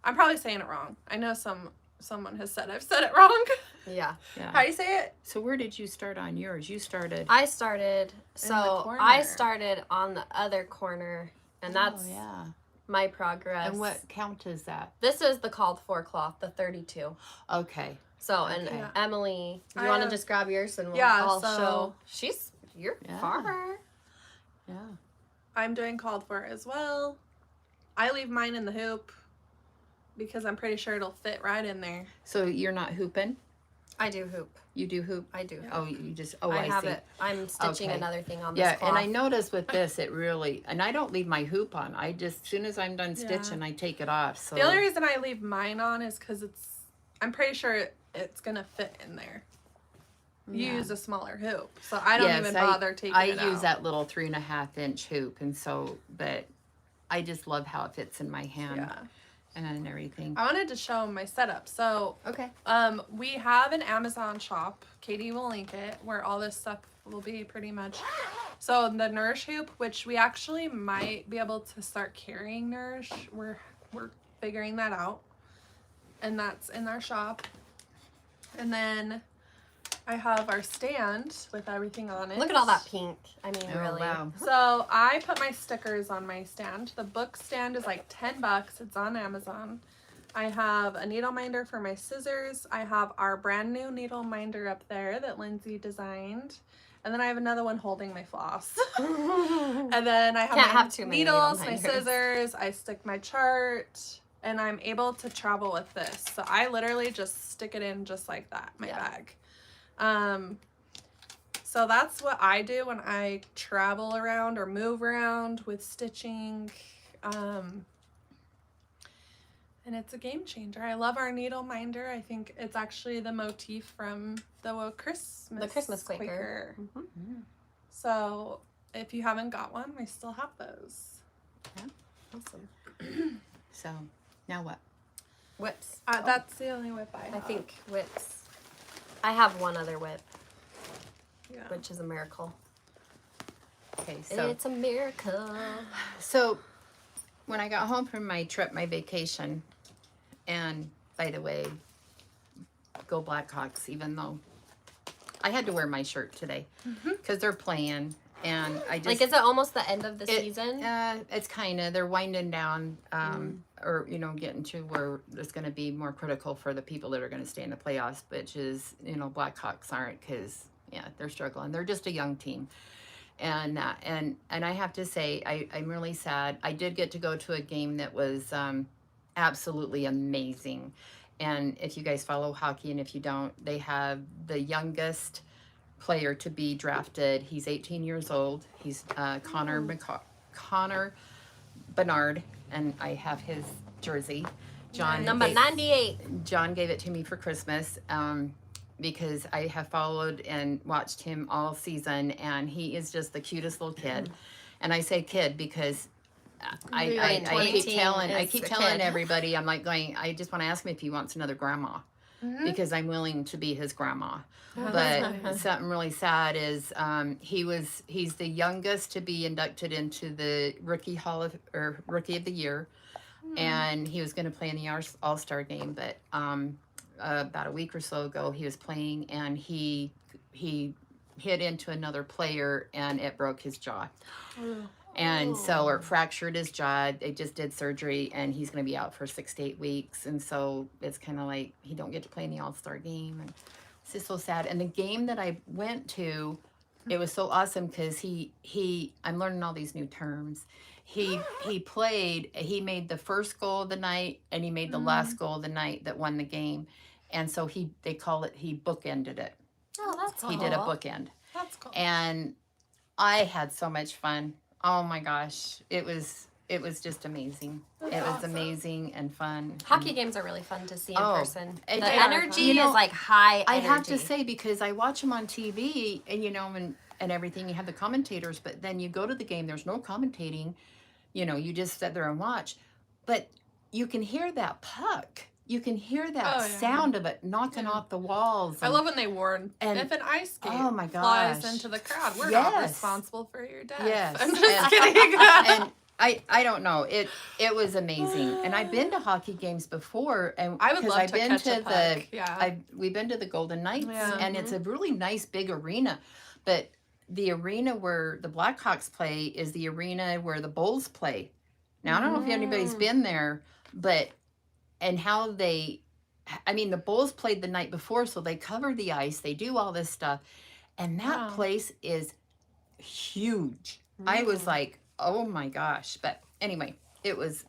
I'm probably saying it wrong. I know someone has said I've said it wrong. Yeah. Yeah. How do you say it? So where did you start on yours? You started. I started, so corner. I started on the other corner, and that's Oh, yeah. my progress. And what count is that? This is the called for cloth, the 32. Okay. So, and Okay. Emily, do I you want to have- just grab yours and Yeah, I'll so- show. You're Yeah. far. Yeah. I'm doing called for as well. I leave mine in the hoop because I'm pretty sure it'll fit right in there. So you're not hooping? I do hoop. You do hoop? I do hoop. Oh, you just, I have see. it. I'm stitching Okay. another thing on this Yeah, cloth. and I noticed with this, it really, and I don't leave my hoop on. I just, as soon as I'm done stitching, I take it off. So The only reason I leave mine on is because I'm pretty sure it's going to fit in there. You Yeah. use a smaller hoop, so I don't even bother taking I it out. use that little 3.5-inch hoop, and so, but I just love how it fits in my hand Yeah. and everything. I wanted to show my setup. So, Okay. we have an Amazon shop. Katie will link it, where all this stuff will be pretty much. So the Nourish hoop, which we actually might be able to start carrying Nourish. We're figuring that out, and that's in our shop. And then I have our stand with everything on it. Look at all that pink. I mean, Oh, really. wow. So I put my stickers on my stand. The book stand is like $10. It's on Amazon. I have a needle minder for my scissors. I have our brand new needle minder up there that Lindsay designed. And then I have another one holding my floss. And then I have Can't my have too many needle needles, my minders. scissors. I stick my chart. And I'm able to travel with this. So I literally just stick it in just like that, my bag. So that's what I do when I travel around or move around with stitching. And it's a game changer. I love our needle minder. I think it's actually the motif from the Christmas Quaker. Mm-hmm. So if you haven't got one, we still have those. Awesome. So now what? Whips. That's the only whip I have. I think whips. I have one other whip, Yeah. which is a miracle. Okay, so It's a miracle. So when I got home from my trip, my vacation, and by the way, go Blackhawks, even though I had to wear my shirt today because they're playing, and I just Like, is it almost the end of the it- season? It's kind of, they're winding down, or getting to where it's going to be more critical for the people that are going to stay in the playoffs, which is Blackhawks aren't, because they're struggling. They're just a young team. And I have to say, I'm really sad. I did get to go to a game that was absolutely amazing. And if you guys follow hockey, and if you don't, they have the youngest player to be drafted. He's 18 years old. He's Connor Bernard, and I have his jersey. John Number 98. John gave it to me for Christmas. Because I have followed and watched him all season, and he is just the cutest little kid. And I say kid because I keep telling everybody, I'm like going, I just want to ask him if he wants another grandma, because I'm willing to be his grandma. But something really sad is he's the youngest to be inducted into the Rookie of the Year, and he was going to play in the All-Star game, but about a week or so ago, he was playing, and he hit into another player, and it broke his jaw. And so, or fractured his jaw. They just did surgery, and he's going to be out for 6 to 8 weeks. And so it's kind of like he don't get to play in the All-Star game, and it's just so sad. And the game that I went to, it was so awesome because I'm learning all these new terms. He played. He made the first goal of the night, and he made the last goal of the night that won the game. And so they call it, he bookended it. Oh, that's cool. He did a bookend. That's cool. And I had so much fun. Oh my gosh. It was just amazing. That's it was awesome. amazing and fun. Hockey games are really fun to see in person. and The they are energy fun. is like high I energy. have to say, because I watch them on TV and and everything, you have the commentators, but then you go to the game, there's no commentating, you just sit there and watch. But you can hear that puck you can hear that Oh, yeah. sound of it knocking Yeah. off the walls. I love when they warn. and- If an ice skate oh my flies gosh. into the crowd, we're not Yes. responsible for your death. Yes. I'm just And- kidding. and I don't know. It was amazing. And I've been to hockey games before, and I would love I've to been catch to a puck. Yeah. we've been to the Golden Knights, Yeah. and it's a really nice big arena. But the arena where the Blackhawks play is the arena where the Bulls play. Now I don't know if anybody's been there, but and how they, I mean, the Bulls played the night before, so they cover the ice, they do all this stuff, and that Wow. place is huge. I was like, oh my gosh. But anyway, it was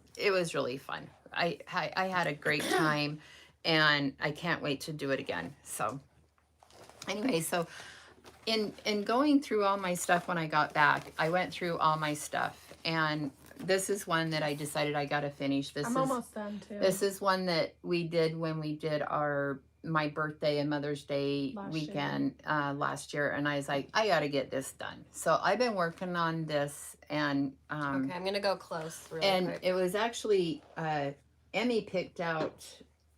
really fun. I had a great time, and I can't wait to do it again. So anyway, so in going through all my stuff when I got back, I went through all my stuff, and this is one that I decided I got to finish. I'm almost done too. This is one that we did when we did my birthday and Mother's Day weekend last year, and I was like, I got to get this done. So I've been working on this, and Okay, I'm gonna go close really and quick. it was actually Emmy picked out.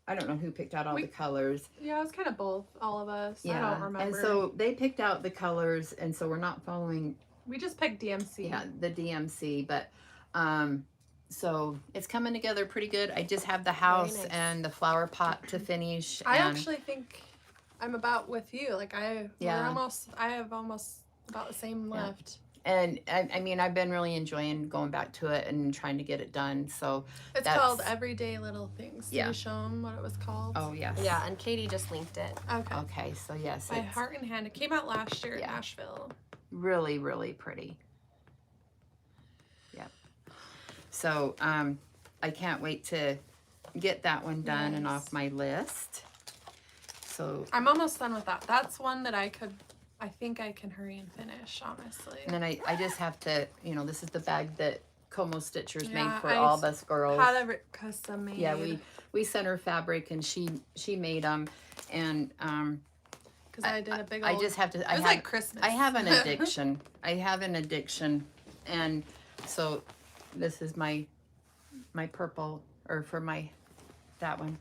I don't know who picked out all the colors. Yeah, it was kind of both, all of us. Yeah, I don't remember. and so they picked out the colors, and so we're not following. we just picked DMC. Yeah, the DMC, but so it's coming together pretty good. I just have the house nice. and the flower pot to finish. I and actually think I'm about with you. Like I have almost about the same Yeah. left. And I mean, I've been really enjoying going back to it and trying to get it done. So It's that's- called Everyday Little Things. Did Yeah. you show them what it was called? oh yes, Yeah, and Katie just linked it. Okay. Okay, so yes, By it's Heart and Hand. It came out last year in Yeah. Nashville. really, really pretty. Yep. So I can't wait to get that one done and Nice. off my list. So I'm almost done with that. That's one that I think I can hurry and finish, honestly. and then I just have to, this is the bag that Como Stitchers made Yeah, for I all of us girls. Had it custom made. Yeah, we sent her fabric and she made them, and Because I did a big I old. just have to. It was like Christmas. I have an addiction. I have an addiction, and so this is my purple, or for that one.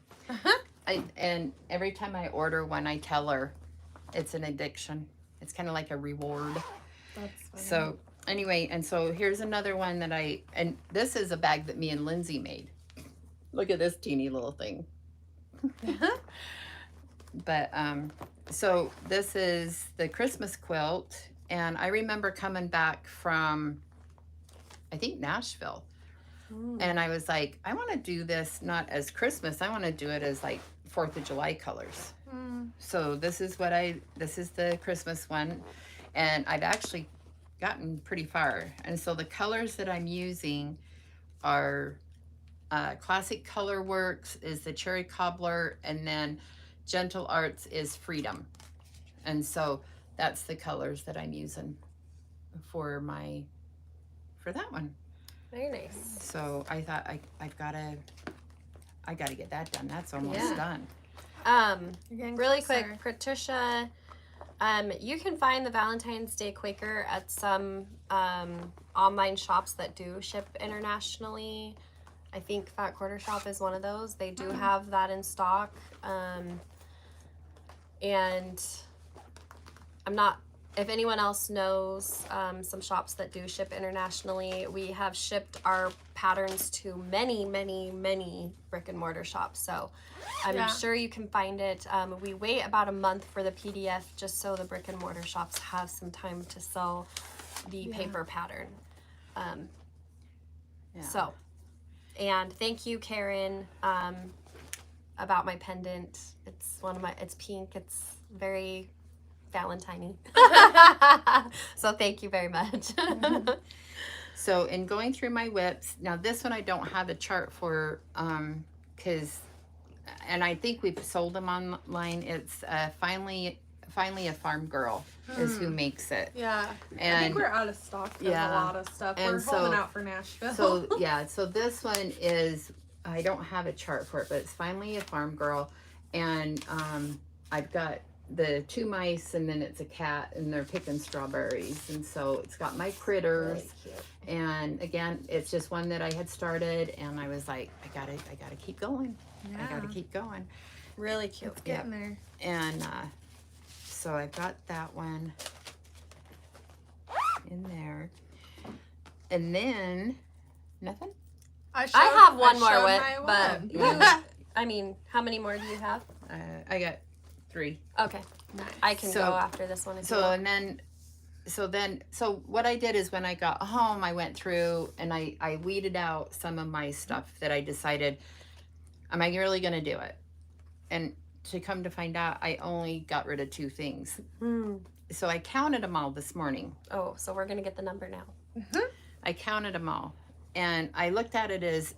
And every time I order one, I tell her it's an addiction. It's kind of like a reward. That's funny. So anyway, and so here's another one that and this is a bag that me and Lindsay made. Look at this teeny little thing. But so this is the Christmas quilt, and I remember coming back from, I think, Nashville, and I was like, I want to do this not as Christmas, I want to do it as like 4th of July colors. So this is the Christmas one, and I've actually gotten pretty far. And so the colors that I'm using are Classic Color Works is the Cherry Cobbler, and then Gentle Arts is Freedom. And so that's the colors that I'm using for that one. Very nice. So I thought I gotta get that done. That's almost Yeah. done. You're getting Really closer. quick, Patricia, you can find the Valentine's Day Quaker at some online shops that do ship internationally. I think Fat Quarter Shop is one of those. They do have that in stock. And I'm not, if anyone else knows some shops that do ship internationally, we have shipped our patterns to many, many, many brick and mortar shops. So I'm Yeah. sure you can find it. We wait about a month for the PDF just so the brick and mortar shops have some time to sew the paper pattern. Yeah. So, and thank you, Karen, about my pendant. It's it's pink. It's very Valentine-y. So thank you very much. So in going through my whips, now this one I don't have a chart for, because, and I think we've sold them online. It's finally a Farm Girl is who makes it. Yeah. I And think we're out of stock of Yeah. a lot of stuff. And We're so- holding out for Nashville. so yeah, so this one is, I don't have a chart for it, but it's finally a Farm Girl, and I've got the 2 mice, and then it's a cat, and they're picking strawberries. And so it's got my critters. Really cute. And again, it's just one that I had started, and I was like, I gotta keep going. I gotta keep going. Really cute. It's getting there. And so I've got that one in there. And then nothing. I have one more showed whip, my but one. you, I mean, how many more do you have? I got 3. Okay, I can So- go after this one. If you So want. and then so what I did is when I got home, I went through and I weeded out some of my stuff that I decided, am I really gonna do it? And to come to find out, I only got rid of 2 things. So I counted them all this morning. Oh, so we're gonna get the number now. I counted them all, and I looked at it as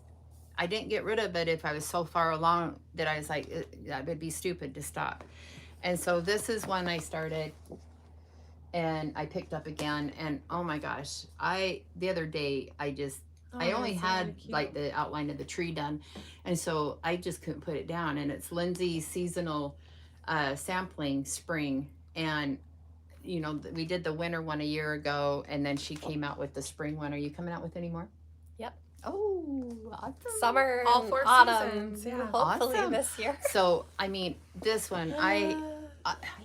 I didn't get rid of it if I was so far along that I was like, that would be stupid to stop. And so this is when I started, and I picked up again, and oh my gosh, the other day I only that's had really cute. like the outline of the tree done, and so I just couldn't put it down. And it's Lindsay's seasonal sampling spring, and you know, we did the winter one a year ago, and then she came out with the spring one. Are you coming out with any more? Yep. Oh, awesome. Summer, All and 4 autumn. seasons, yeah. Hopefully Awesome. this year. So, I mean, this one, I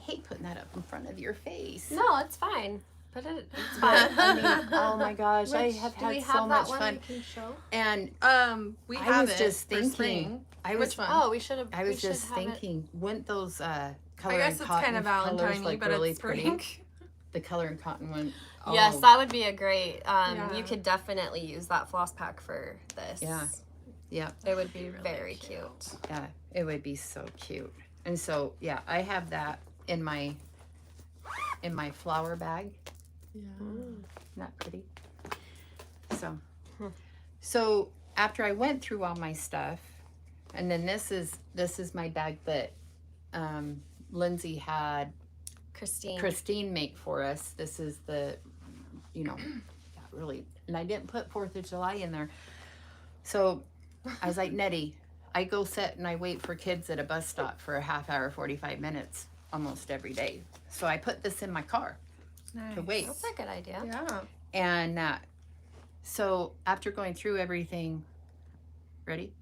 hate putting that up in front of your face. No, it's fine. Put it. It's But, fine. I mean, oh my gosh, I Which- have do we had have so that much one fun. you can show? And We I have was it just for thinking, spring. I was, Which one? Oh, we should have. I was just thinking, wouldn't those color I guess and it's cotton kind of colors Valentine-y, look but really it's pretty? spring. The color and cotton one. Yes, Oh, that would be a great. Yeah. You could definitely use that floss pack for this. Yeah. Yeah. It would be Really very cute. cute. Yeah, it would be so cute. And so, yeah, I have that in my flower bag. Yeah. Not pretty. So after I went through all my stuff, and then this is my bag that Lindsay had Christine make for us. This is the, you know, really, and I didn't put 4th of July in there. So I was like, Nettie, I go sit and I wait for kids at a bus stop for a half hour, 45 minutes almost every day. So I put this in my car to wait. That's a good idea. Yeah. And so after going through everything, ready?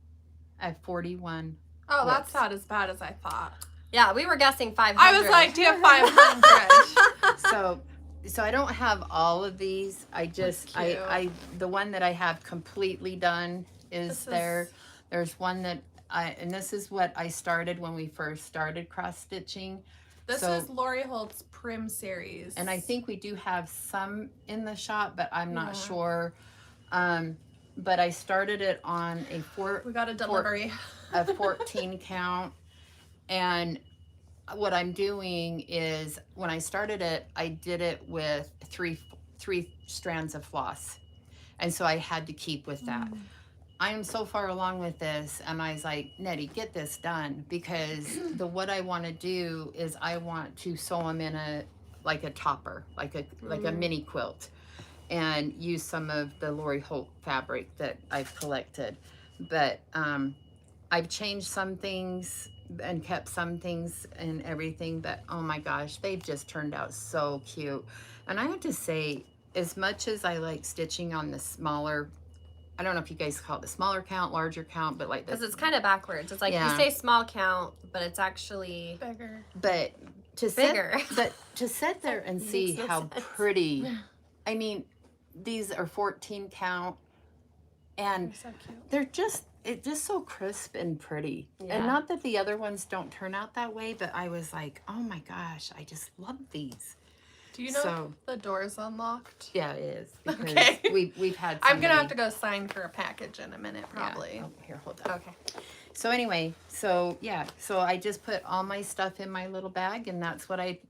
I have 41. Oh, that's Whips. not as bad as I thought. Yeah, we were guessing 500. I was like, do you have 500? So I don't have all of these. I just That's cute. I the one that I have completely done is This there. is- There's one that and this is what I started when we first started cross stitching. This So- is Lori Holt's Prim series. And I think we do have some in the shop, but I'm not Yeah. sure. But I started it on we got a delivery. a 14 count, and what I'm doing is when I started it, I did it with three strands of floss, and so I had to keep with that. I'm so far along with this, and I was like, Nettie, get this done, because what I want to do is I want to sew them in a topper, like a mini quilt, and use some of the Lori Holt fabric that I've collected. But I've changed some things and kept some things and everything, but oh my gosh, they've just turned out so cute. And I have to say, as much as I like stitching on the smaller, I don't know if you guys call it the smaller count, larger count, but like this, Because it's kind of backwards. It's like Yeah. you say small count, but it's actually Bigger. but to bigger. sit there and Makes see no how sense. pretty. I mean, these are 14 count, and They're so cute. they're just so crisp and pretty. Yeah. And not that the other ones don't turn out that way, but I was like, oh my gosh, I just love these. Do you know So- if the door's unlocked? Yeah, it is, because Okay. we've had I'm gonna have somebody- to go sign for a package in a minute, Yeah. probably. Oh, here, hold on. okay. So anyway, so I just put all my stuff in my little bag, and that's what I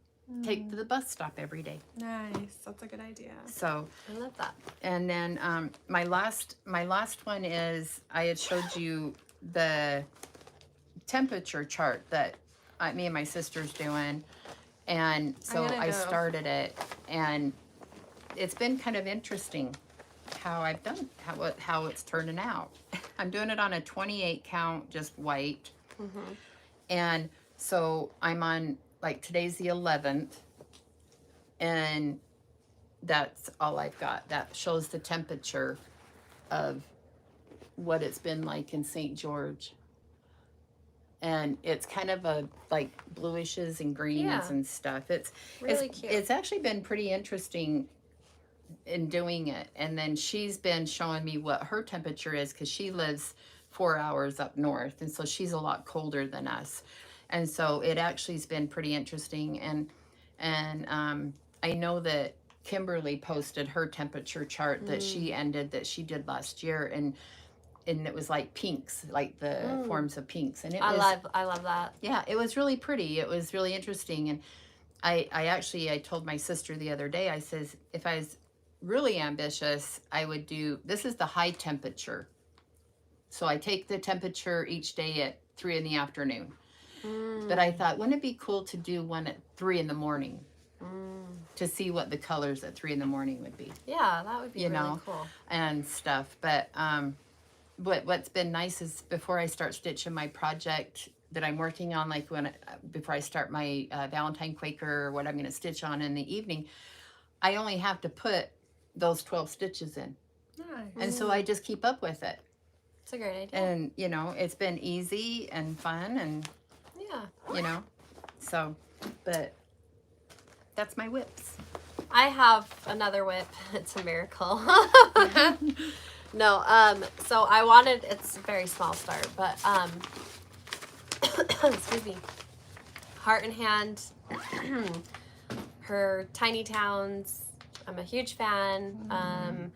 take to the bus stop every day. Nice. That's a good idea. So, I love that. and then my last one is I had showed you the temperature chart that me and my sister's doing, and so gotta I go. started it, and it's been kind of interesting how I've done how it's turning out. I'm doing it on a 28 count, just white. And so I'm on like today's the 11th, and that's all I've got. That shows the temperature of what it's been like in St. George. And it's kind of a like bluishes and greens Yeah. and stuff. Really cute. It's actually been pretty interesting in doing it. And then she's been showing me what her temperature is, because she lives 4 hours up north, and so she's a lot colder than us. And so it actually has been pretty interesting. And I know that Kimberly posted her temperature chart that she did last year, and it was like pinks, like the forms of pinks, and it was, I love that. yeah, it was really pretty. It was really interesting. And I told my sister the other day, I says, if I was really ambitious, I would do, this is the high temperature. So I take the temperature each day at 3 in the afternoon. But I thought, wouldn't it be cool to do one at 3 in the morning to see what the colors at 3 in the morning would be? Yeah, that would be You really know, cool. and stuff. But what's been nice is before I start stitching my project that I'm working on, like before I start my Valentine Quaker or what I'm going to stitch on in the evening, I only have to put those 12 stitches in. Nice. And so I just keep up with it. It's a great idea. And, you know, it's been easy and fun, and, Yeah. you know, so, but that's my whips. I have another whip. It's a miracle. No, so I wanted, it's a very small start, but, excuse me, Heart and Hand, her Tiny Towns, I'm a huge fan,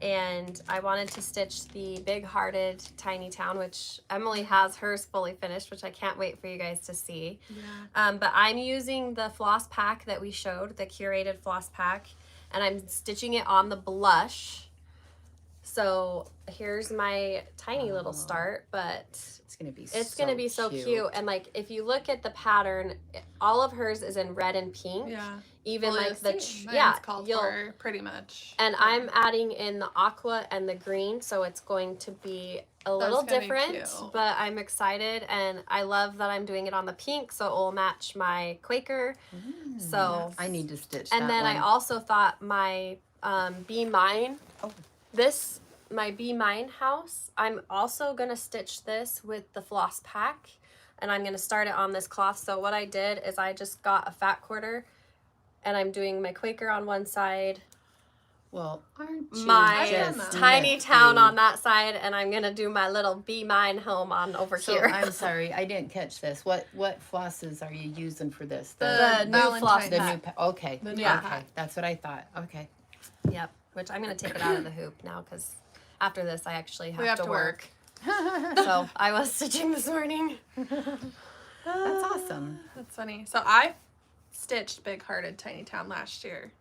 and I wanted to stitch the Big Hearted Tiny Town, which Emily has hers fully finished, which I can't wait for you guys to see. Yeah. But I'm using the floss pack that we showed, the curated floss pack, and I'm stitching it on the blush. So here's my tiny little start, but It's going to be it's going to be so cute. And like, if you look at the pattern, all of hers is in red and pink. Yeah. Even Well, like the, you'll see. yeah, Mine's called you'll, for pretty much. and I'm adding in the aqua and the green, so it's going to be a little gonna be different, cute. but I'm excited, and I love that I'm doing it on the pink, so it will match my Quaker. So I need to stitch and that then one. I also thought my Be Mine, Oh. my Be Mine house, I'm also gonna stitch this with the floss pack, and I'm gonna start it on this cloth. So what I did is I just got a fat quarter, and I'm doing my Quaker on one side, Well, aren't you my just Tiny nifty? Town on that side, and I'm gonna do my little Be Mine home on over So here. I'm sorry, I didn't catch this. What flosses are you using for this? The new Valentine floss the pack. new okay. The new Yeah. Okay, pack. that's what I thought. Okay. Yep, which I'm gonna take it out of the hoop now, because after this I actually We have to to work. work. So I was stitching this morning. That's awesome. That's funny. So I stitched Big Hearted Tiny Town last year.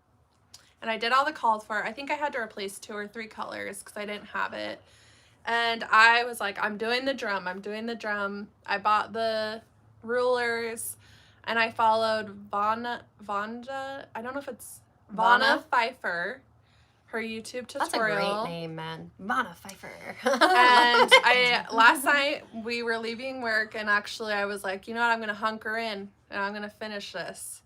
And I did all the called for. I think I had to replace 2 or 3 colors because I didn't have it. And I was like, I'm doing the drum. I'm doing the drum. I bought the rulers and I followed Vanja, I don't know if it's Vanna Vanna? Pfeiffer, her YouTube That's a tutorial. great name, man. Vanna Pfeiffer. And last night we were leaving work, and actually I was like, you know what, I'm gonna hunker in and I'm gonna finish this.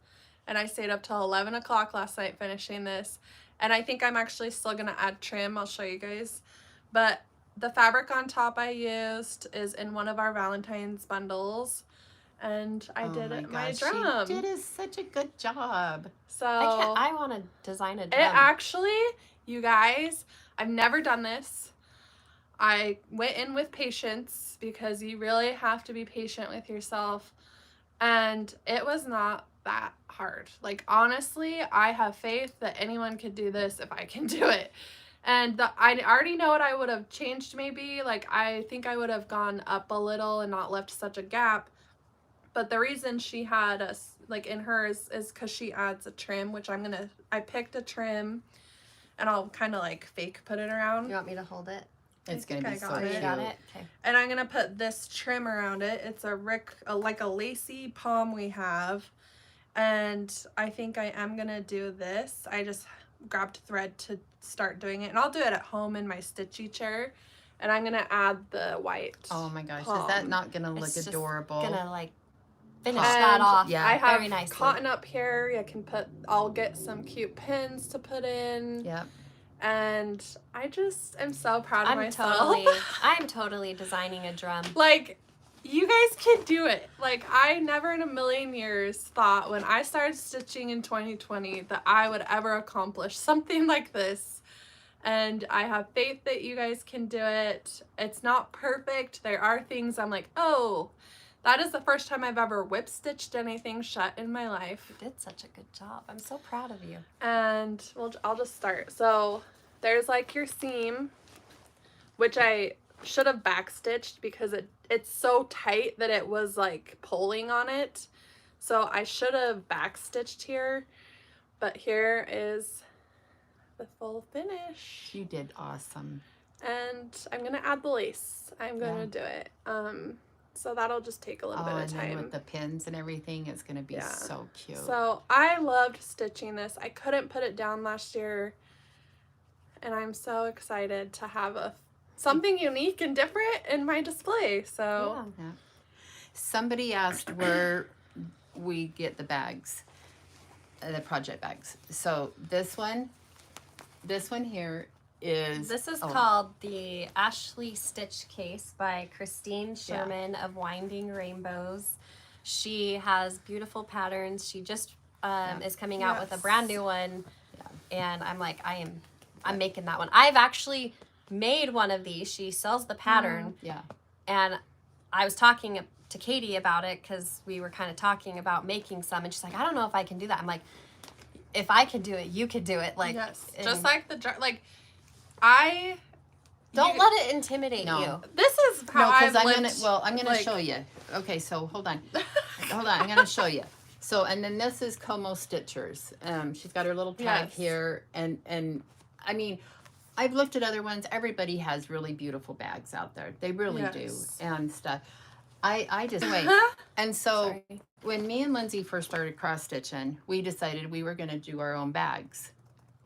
And I stayed up till 11 o'clock last night finishing this. And I think I'm actually still gonna add trim. I'll show you guys. But the fabric on top I used is in one of our Valentine's bundles. And I did it my gosh, drum. She did such a good job. So I want to design a drum. it actually, you guys, I've never done this. I went in with patience because you really have to be patient with yourself. And it was not that hard. Like, honestly, I have faith that anyone could do this if I can do it. And I already know what I would have changed maybe. Like, I think I would have gone up a little and not left such a gap. But the reason she had us, like, in hers is because she adds a trim, which I picked a trim and I'll kind of like fake put it around. You want me to hold it? It's gonna think be I so got cute. it. You got it? Okay. And I'm going to put this trim around it. It's like a lacy palm we have. And I think I am going to do this. I just grabbed thread to start doing it. And I'll do it at home in my stitchy chair. And I'm going to add the white. Oh my gosh, is palm. that not gonna look It's just adorable? gonna like finish And that off yeah, I have very nicely. cotton up here. I'll get some cute pins to put in. Yep. And I just am so proud of I'm myself. totally designing a drum. Like, you guys can do it. Like, I never in a million years thought when I started stitching in 2020 that I would ever accomplish something like this. And I have faith that you guys can do it. It's not perfect. There are things I'm like, oh, that is the first time I've ever whip stitched anything shut in my life. You did such a good job. I'm so proud of you. And I'll just start. So there's like your seam, which I should have backstitched because it's so tight that it was like pulling on it. So I should have backstitched here, but here is the full finish. You did awesome. And I'm gonna add the lace. I'm gonna do it. So that'll just take a little bit of and time. then with the pins and everything, it's gonna be so cute. So I loved stitching this. I couldn't put it down last year, and I'm so excited to have something unique and different in my display. So Yeah. Somebody asked where we get the bags, the project bags. So this one here is. This is called the Ashley Stitch Case by Christine Sherman of Winding Rainbows. She has beautiful patterns. She just is coming out with a brand new one, and I'm like, I'm making that one. I've actually made one of these. She sells the pattern. And I was talking to Katie about it because we were kind of talking about making some, and she's like, I don't know if I can do that. I'm like, if I could do it, you could do it. Like, yes, just like I don't let it intimidate you. This is how I'm lived, gonna show you. Okay, so hold on, I'm gonna show you. So, and then this is Como Stitchers. She's got her little tag here, and I mean, I've looked at other ones. Everybody has really beautiful bags out there. They really do, and stuff. I just wait. And so when me and Lindsay first started cross stitching, we decided we were going to do our own bags,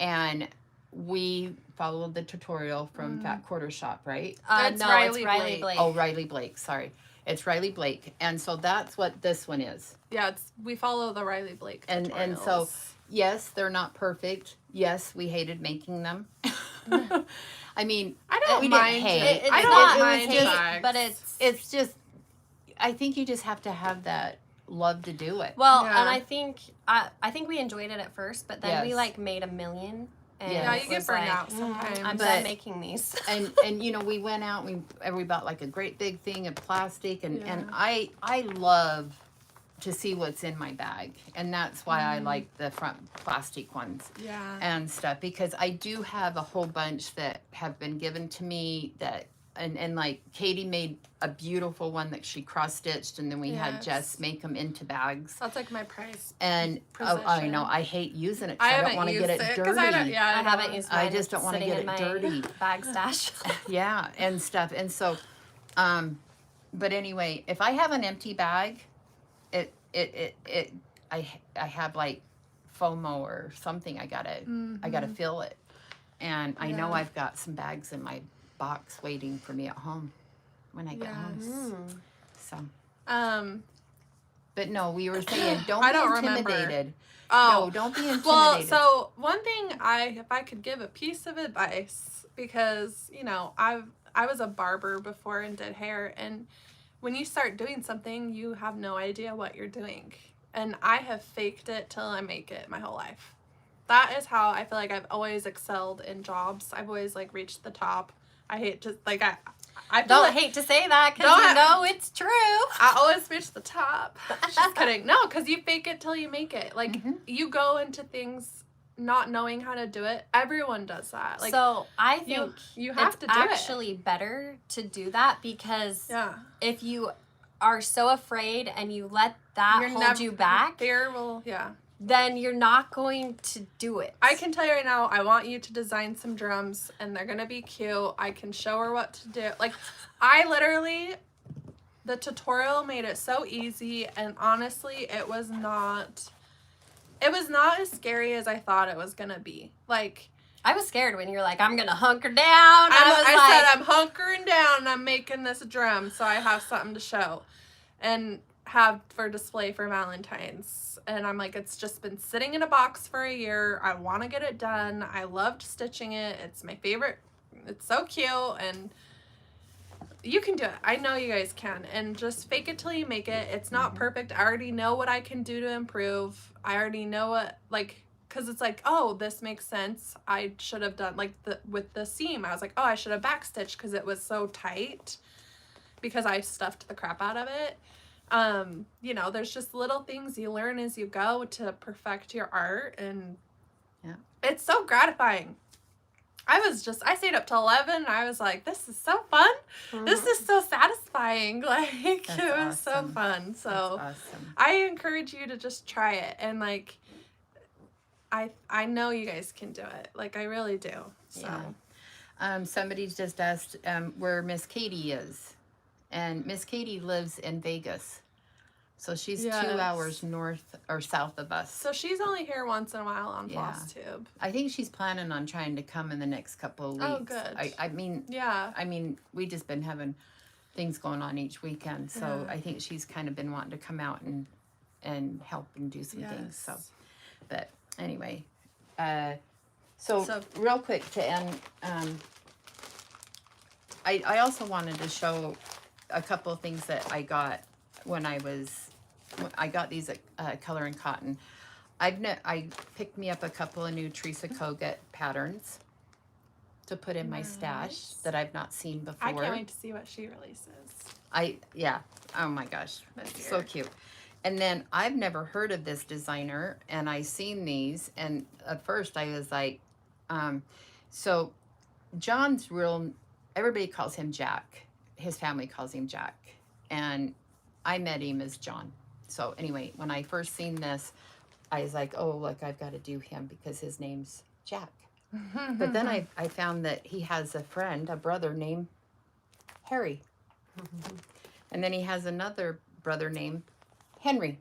and we followed the tutorial from Fat Quarter Shop, right? It's Riley Blake. Oh, Riley Blake. Sorry, it's Riley Blake, and so that's what this one is. Yeah, we follow the Riley Blake tutorials. And so yes, they're not perfect. Yes, we hated making them. I mean, I don't we mind. didn't hate. I don't mind hate, but it's just. I think you just have to have that love to do it. Well, and I think we enjoyed it at first, but then we like made a million. And yeah, you get burned out sometimes. I'm done making these. and you know, we went out, we bought like a great big thing of plastic, and I love to see what's in my bag, and that's why I like the front plastic ones and stuff, because I do have a whole bunch that have been given to me that and like Katie made a beautiful one that she cross stitched, and then we had Jess make them into bags. That's like my prize. And I know I hate using it. I don't want to get it dirty. I haven't used mine. I just don't want to get it dirty. Bag stash. Yeah, and stuff. And so, but anyway, if I have an empty bag, I have like FOMO or something. I gotta fill it, and I know I've got some bags in my box waiting for me at home when I get home. So, but no, we were saying don't be intimidated. Remember. No, don't be intimidated. Well, so one thing if I could give a piece of advice, because you know I was a barber before and did hair, and when you start doing something, you have no idea what you're doing, and I have faked it till I make it my whole life. That is how I feel like I've always excelled in jobs. I've always like reached the top. I hate to I don't hate to say that because you know it's true. I always reach the top. Just kidding. No, because you fake it till you make it. Like you go into things not knowing how to do it. Everyone does that. Like, so I think you have to do actually better to do that, because if you are so afraid and you let that hold you back, fear will then you're not going to do it. I can tell you right now, I want you to design some drums, and they're gonna be cute. I can show her what to do. Like, I literally, the tutorial made it so easy, and honestly, it was not as scary as I thought it was gonna be. Like, I was scared when you're like, I'm gonna hunker down. I said I'm hunkering down and I'm making this drum so I have something to show. And have for display for Valentine's. And I'm like, it's just been sitting in a box for a year. I want to get it done. I loved stitching it. It's my favorite. It's so cute, and you can do it. I know you guys can. And just fake it till you make it. It's not perfect. I already know what I can do to improve. I already know what, like, because it's like, oh, this makes sense. I should have done, like, with the seam, I was like, oh, I should have backstitched because it was so tight because I stuffed the crap out of it. You know, there's just little things you learn as you go to perfect your art, and yeah, it's so gratifying. I stayed up till 11, and I was like, this is so fun. This is so satisfying. Like, That's it was so awesome. fun. So That's awesome. I encourage you to just try it, and like, I know you guys can do it. Like, I really do. So Yeah. Somebody's just asked where Miss Katie is. And Miss Katie lives in Vegas. So she's 2 hours north or south of us. So she's only here once in a while on Yeah. Flosstube. I think she's planning on trying to come in the next couple of weeks. Oh, good. I mean, Yeah. I mean, we just been having things going on each weekend. So Yeah. I think she's kind of been wanting to come out and help and do some things. So, but anyway, so real quick to end, I also wanted to show a couple of things that I got when I got these at Color and Cotton. I picked me up a couple of new Teresa Kogut patterns to put in my stash that I've not seen before. I can't wait to see what she releases. Oh my gosh, This so year. cute. And then I've never heard of this designer, and I seen these, and at first I was like, so John's everybody calls him Jack. His family calls him Jack, and I met him as John. So anyway, when I first seen this, I was like, oh, look, I've got to do him because his name's Jack. But then I found that he has a brother named Harry. And then he has another brother named Henry.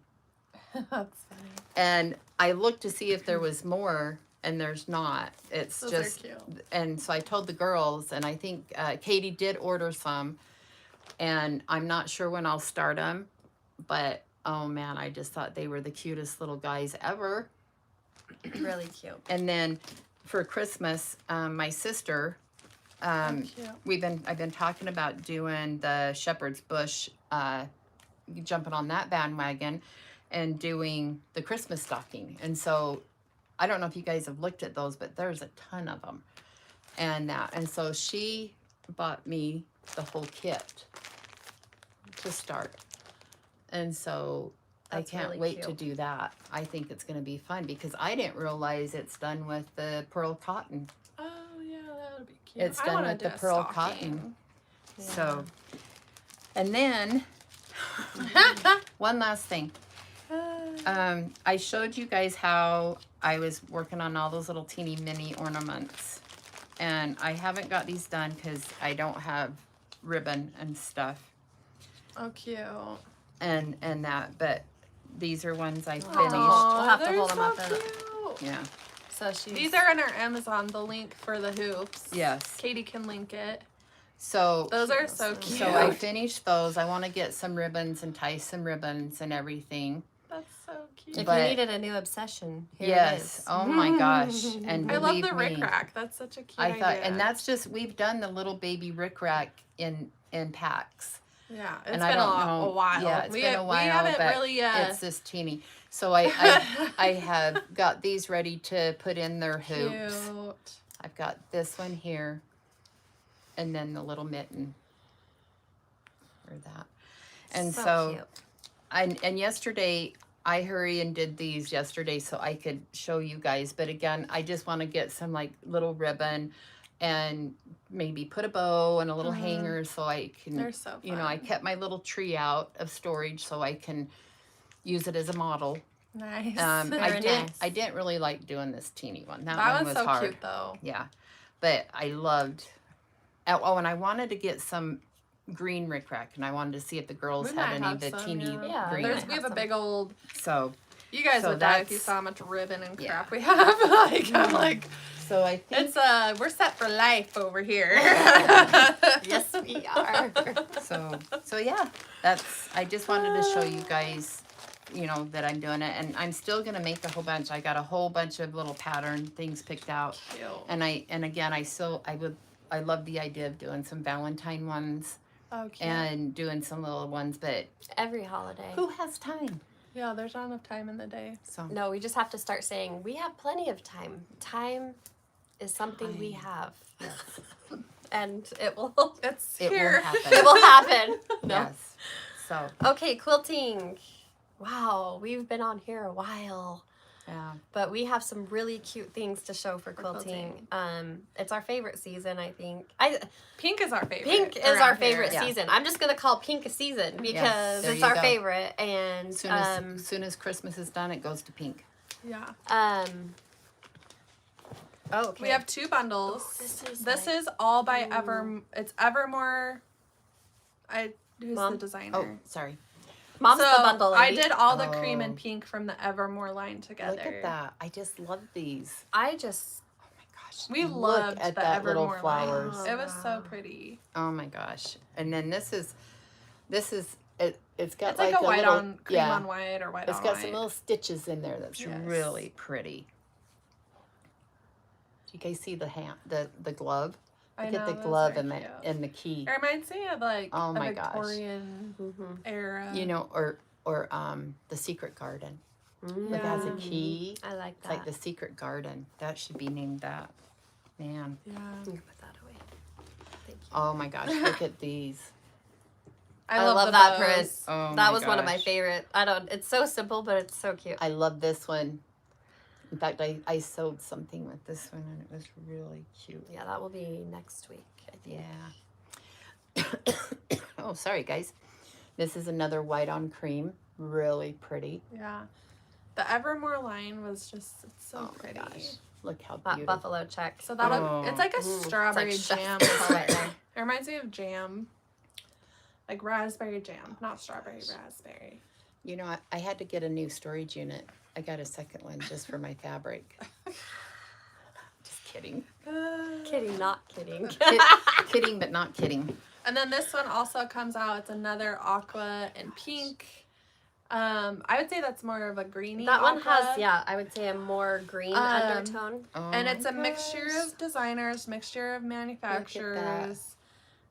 That's funny. And I looked to see if there was more, and there's not. It's Those just, are cute. and so I told the girls, and I think Katie did order some, and I'm not sure when I'll start them, but oh man, I just thought they were the cutest little guys ever. Really cute. And then for Christmas, my sister, Cute. I've been talking about doing the shepherd's bush, jumping on that bandwagon and doing the Christmas stocking. And so I don't know if you guys have looked at those, but there's a ton of them. And so she bought me the whole kit to start. And so That's I can't really wait to cute. do that. I think it's going to be fun because I didn't realize it's done with the pearl cotton. Oh yeah, that would be cute. It's I done wanna with do the a pearl stocking. cotton. So, and then one last thing. I showed you guys how I was working on all those little teeny mini ornaments, and I haven't got these done because I don't have ribbon and stuff Oh, cute. and that, but these are ones I finished. We'll have to they're hold them so up and- cute. Yeah. So she's These are on our Amazon, the link for the hoops. Yes. Katie can link it. So Those are so cute. so I finished those. I want to get some ribbons and tie some ribbons and everything. That's so cute. If But- you needed a new obsession, here it Yes. is. Oh my gosh. And I love believe the me, rickrack. That's such a cute I thought, idea. and that's just, we've done the little baby rickrack in packs. Yeah, it's And been I don't know. a while. Yeah, it's been a while, We haven't but really. It's this teeny. So I have got these ready to put in their hoops. Cute. I've got this one here, and then the little mitten for that. And so cute. and yesterday I hurry and did these yesterday so I could show you guys. But again, I just want to get some like little ribbon and maybe put a bow and a little hanger so I can, They're so you know, I fun. kept my little tree out of storage so I can use it as a model. Nice. Very nice. I didn't really like doing this teeny one. That that one was was so hard. cute though. Yeah, but I loved. Oh, and I wanted to get some green rickrack, and I wanted to see if the girls We had might any have of the some, teeny yeah. Yeah, green. We have a big old. So, You guys So would die if you that's- saw how much ribbon and yeah. crap we have. Like, I'm like, So I think it's we're set for life over here. Yes, we are. so yeah. I just wanted to show you guys, you know, that I'm doing it, and I'm still gonna make a whole bunch. I got a whole bunch of little pattern things picked out, Cute. and again I love the idea of doing some Valentine ones Oh, cute. and doing some little ones, but Every holiday. who has time? Yeah, there's not enough time in the day. So No, we just have to start saying we have plenty of time. Time is something we have, and it will. It's it here. will happen. It will happen. No. Yes. So Okay, quilting. Wow, we've been on here a while, yeah. but we have some really cute things to show for quilting. quilting. It's our favorite season, I think. Pink is our favorite. Pink is around our here. favorite Yeah. season. I'm just gonna call pink a season because there it's you our go. favorite. And Soon as Christmas is done, it goes to pink. Yeah. Oh, okay. We have 2 bundles. Oh, This like- is all by It's Evermore. Who's Mom? the designer? Oh, sorry. Mom's so the bundle I lady. did all the cream Oh. and pink from the Evermore line together. Look at that. I just love these. I just Oh my gosh. We Look loved at the that little Evermore flowers. line. It was Wow. so pretty. Oh my gosh. And then this is it's got It's like a white little, on cream on white or white It's on got white. some little stitches in there that's Yes. really pretty. Do you guys see the the glove? I Look know, at the that's glove very and cute. and the key. It reminds me of like Oh a my gosh. Victorian mhm. era. You know, or the secret garden. Mm. It has a Yeah. key. I like It's that. like the secret garden. That should be named that. Man. Yeah. You can put that away. Thank you. Oh my gosh, look at these. I love the that bows. print. Oh That my was one of my gosh. favorite. It's so simple, but it's so cute. I love this one. In fact, I sewed something with this one and it was really cute. Yeah, that will be next week, I think. Yeah. Oh, sorry guys. This is another white on cream. Really pretty. Yeah. The Evermore line was just it's so Oh my pretty. gosh. Look how That beautiful. buffalo check. So that'll Oh. it's like a Mm, strawberry it's like jam chef's color. kiss. It reminds me of jam. Like raspberry jam, not strawberry, raspberry. You know, I had to get a new storage unit. I got a second one just for my fabric. Just kidding. Kidding, not kidding. Kidding, but not kidding. And then this one also comes out. It's another aqua and pink. I would say that's more of a greeny. That one aqua. has, yeah, I would say a more green undertone. Oh And my it's a mixture gosh. of designers, mixture of manufacturers.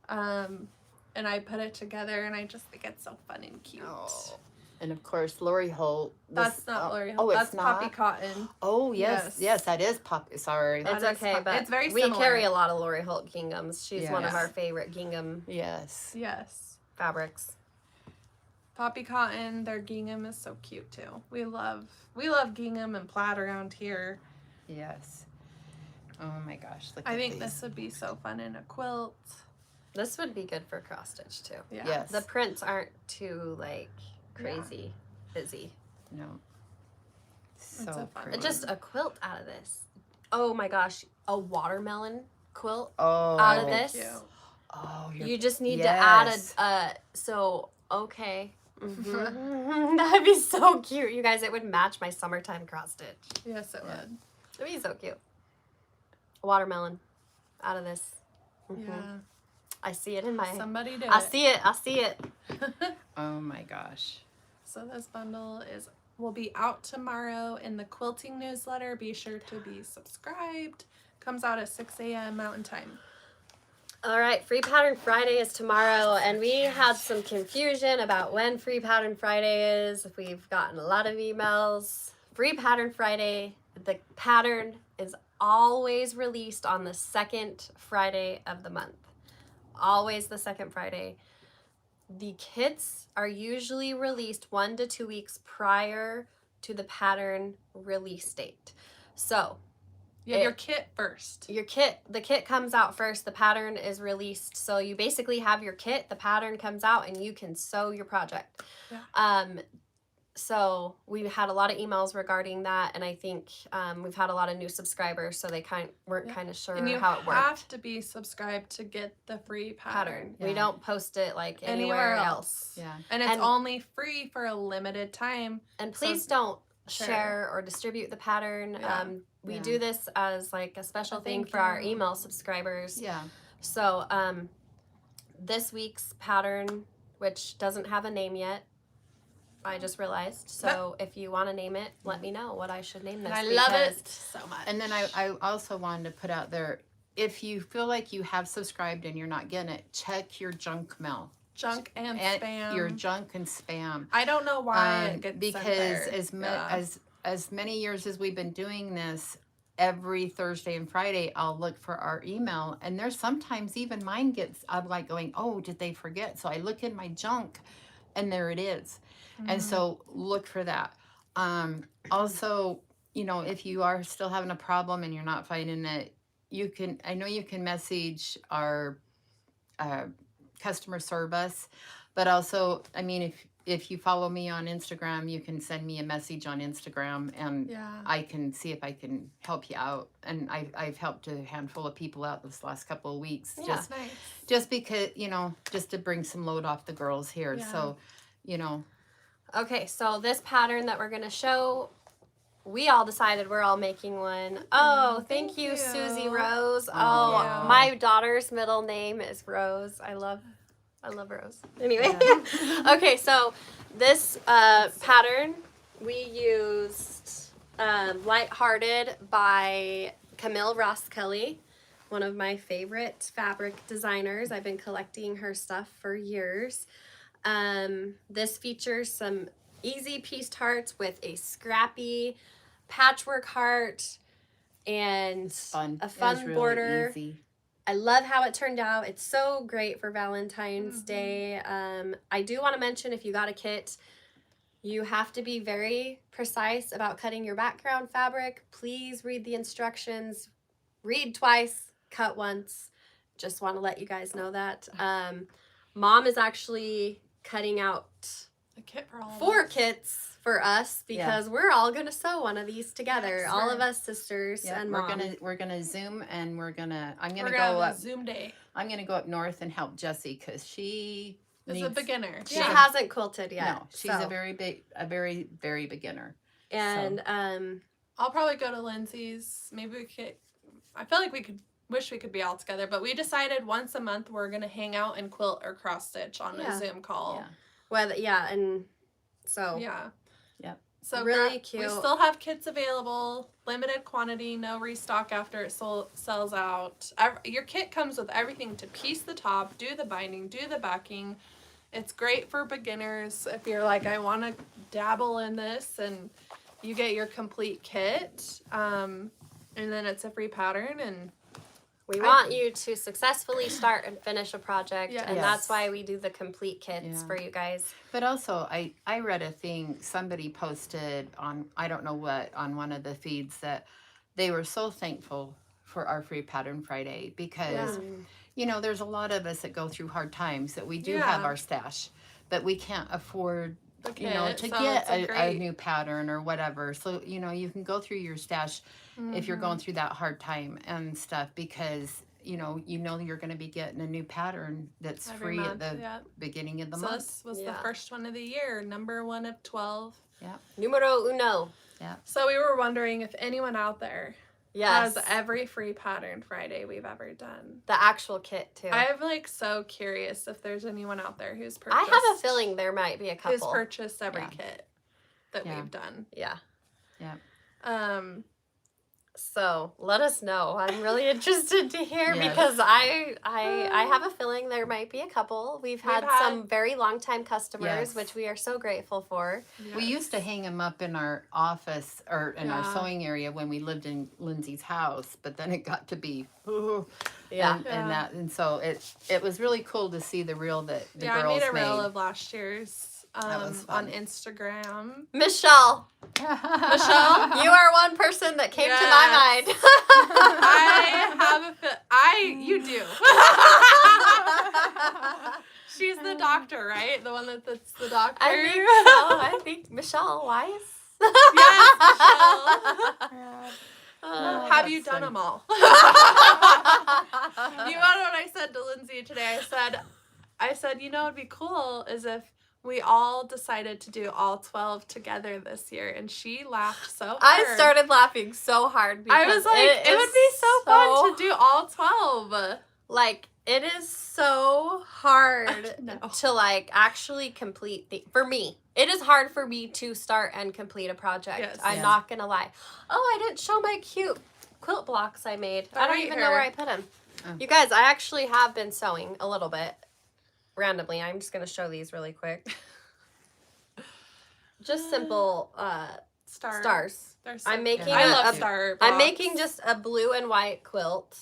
And I put it together and I just think it's so fun and cute. Oh. And of course, Lori Holt. That's not Lori Holt. Oh, it's That's not? Poppy Cotton. Oh, yes. Yes. Yes, that is Poppy. Sorry. It's That is okay, fun. but It's very we similar. carry a lot of Lori Holt ginghams. She's one of Yes. our favorite gingham Yes. Yes. fabrics. Poppy Cotton, their gingham is so cute too. We love gingham and plaid around here. Yes. Oh my gosh. Look I at think these. this would be so fun in a quilt. This would be good for cross stitch too. Yeah. Yes. The prints aren't too like crazy busy. No. It's So so fun. pretty. Just a quilt out of this. Oh my gosh, a watermelon quilt oh. out of Very this. cute. Oh, You just need to add Yes. okay. Mhm. That'd be so cute, you guys. It would match my summertime cross stitch. Yes, it Yeah. would. It'd be so cute. A watermelon out of this. Mhm. Yeah. I see it in my. Somebody did. I see it. I see it. Oh my gosh. So this bundle will be out tomorrow in the quilting newsletter. Be sure to be subscribed. Comes out at 6 a.m. Mountain Time. All right, Free Pattern Friday is tomorrow, and we had some confusion about when Free Pattern Friday is. We've gotten a lot of emails. Free Pattern Friday, the pattern is always released on the second Friday of the month. Always the second Friday. The kits are usually released 1 to 2 weeks prior to the pattern release date. So, Yeah, your kit first. the kit comes out first, the pattern is released. So you basically have your kit, the pattern comes out, and you can sew your project. Yeah. So we had a lot of emails regarding that, and I think we've had a lot of new subscribers, so they weren't Yeah. kind of sure And you how it worked. have to be subscribed to get the free pattern. We Yeah. don't post it like anywhere Anywhere else. else. Yeah. And it's And- only free for a limited time. And So- please don't share or distribute the pattern. Yeah. We Yeah. do this as like a special A thing thank for our you. email subscribers. Yeah. So this week's pattern, which doesn't have a name yet, I just realized. So if you want to name it, let me know what I should name this. And I love because- it so much. And then I also wanted to put out there, if you feel like you have subscribed and you're not getting it, check your junk mail. Junk and And spam. your junk and spam. I don't know why it gets because sent there. as many years as we've been doing this, every Thursday and Friday I'll look for our email, and there's sometimes even mine gets, I'm like going, oh, did they forget? So I look in my junk and there it is. And so look for that. Also, you know, if you are still having a problem and you're not finding it, I know you can message our customer service, but also, I mean, if you follow me on Instagram, you can send me a message on Instagram, and I can see if I can help you out. And I've helped a handful of people out this last couple of weeks. Yeah. Nice. Just because, you know, just to bring some load off the girls here. Yeah. So, you know. Okay, so this pattern that we're going to show, we all decided we're all making one. Oh, thank you, Susie Rose. Oh, Yeah. my daughter's middle name is Rose. I love Rose. Anyway, okay, so this pattern we used Lighthearted by Camille Ross Kelly, one of my favorite fabric designers. I've been collecting her stuff for years. This features some easy pieced hearts with a scrappy patchwork heart and a fun really border. Easy. I love how it turned out. It's so great for Valentine's Day. I do want to mention, if you got a kit, you have to be very precise about cutting your background fabric. Please read the instructions. Read twice, cut once. Just want to let you guys know that. Mom is actually cutting out A kit for all of 4 us. kits for us because we're all gonna sew one of these together. Yes, all sir. of us sisters and we're mom. we're gonna Zoom, and We're gonna gonna go have up. a Zoom day. I'm gonna go up north and help Jessie because she As a beginner. She Yeah. hasn't quilted yet. No, she's so. a very beginner. And I'll probably go to Lindsay's. Maybe we could. I feel like wish we could be all together, but we decided once a month we're gonna hang out and quilt or cross stitch on a Zoom call. and so Yeah. Yep. So really We cute. still have kits available, limited quantity, no restock after it sells out. Your kit comes with everything to piece the top, do the binding, do the backing. It's great for beginners if you're like, I want to dabble in this, and you get your complete kit. And then it's a free pattern, and we want you to successfully start and finish a project, Yes. and Yes. that's why we do the complete kits Yeah. for you guys. But also, I read a thing somebody posted on, I don't know what, on one of the feeds, that they were so thankful for our free Pattern Friday because, you know, there's a lot of us that go through hard times that we do have Yeah. our stash, but we can't afford, the you know, kit, to so get it's a great. new pattern or whatever. So, you know, you can go through your stash if you're going through that hard time and stuff, because you know you're going to be getting a new pattern that's Every free month, at the yeah. beginning of the So month. this was the Yeah. first one of the year, number 1 of 12. Numero uno. So we were wondering if anyone out there Yes. has every free Pattern Friday we've ever done. The actual kit too. I'm like so curious if there's anyone out there who's I purchased. have a feeling there might be a who's couple. purchased every Yeah. kit that Yeah. we've done. Yeah. Um, So let us know. I'm really interested to hear Yes. because I have a feeling there might be a couple. We've had some very long time customers, Yes. which we are so grateful for. We used to hang them up in our office or in our Yeah. sewing area when we lived in Lindsay's house, but then it got to be Yeah. and so it was really cool to see the reel that the I girls made a reel of last year's was on fun. Instagram. Michelle, Michelle? you are one person that came to Yes. my mind. I have you do. She's the doctor, right? The one that's the doctor. I think so. I think Michelle Weiss. Yes, Uh, Have you that's done funny. them all? You know what I said to Lindsay today? I said, you know, it'd be cool is if we all decided to do all 12 together this year, and she laughed so hard. I started laughing so hard because I was like, it would be so fun to do all 12. Like, it is so hard No. to, like, actually complete for me. It is hard for me to start and complete a project. Yes. I'm Yeah. not gonna lie. Oh, I didn't show my cute quilt blocks I made. They're I don't right even here. know where I put them. Oh. You guys, I actually have been sewing a little bit randomly. I'm just gonna show these really quick. Just simple stars. They're so I'm making cute. I a- love a- star I'm blocks. making just a blue and white quilt,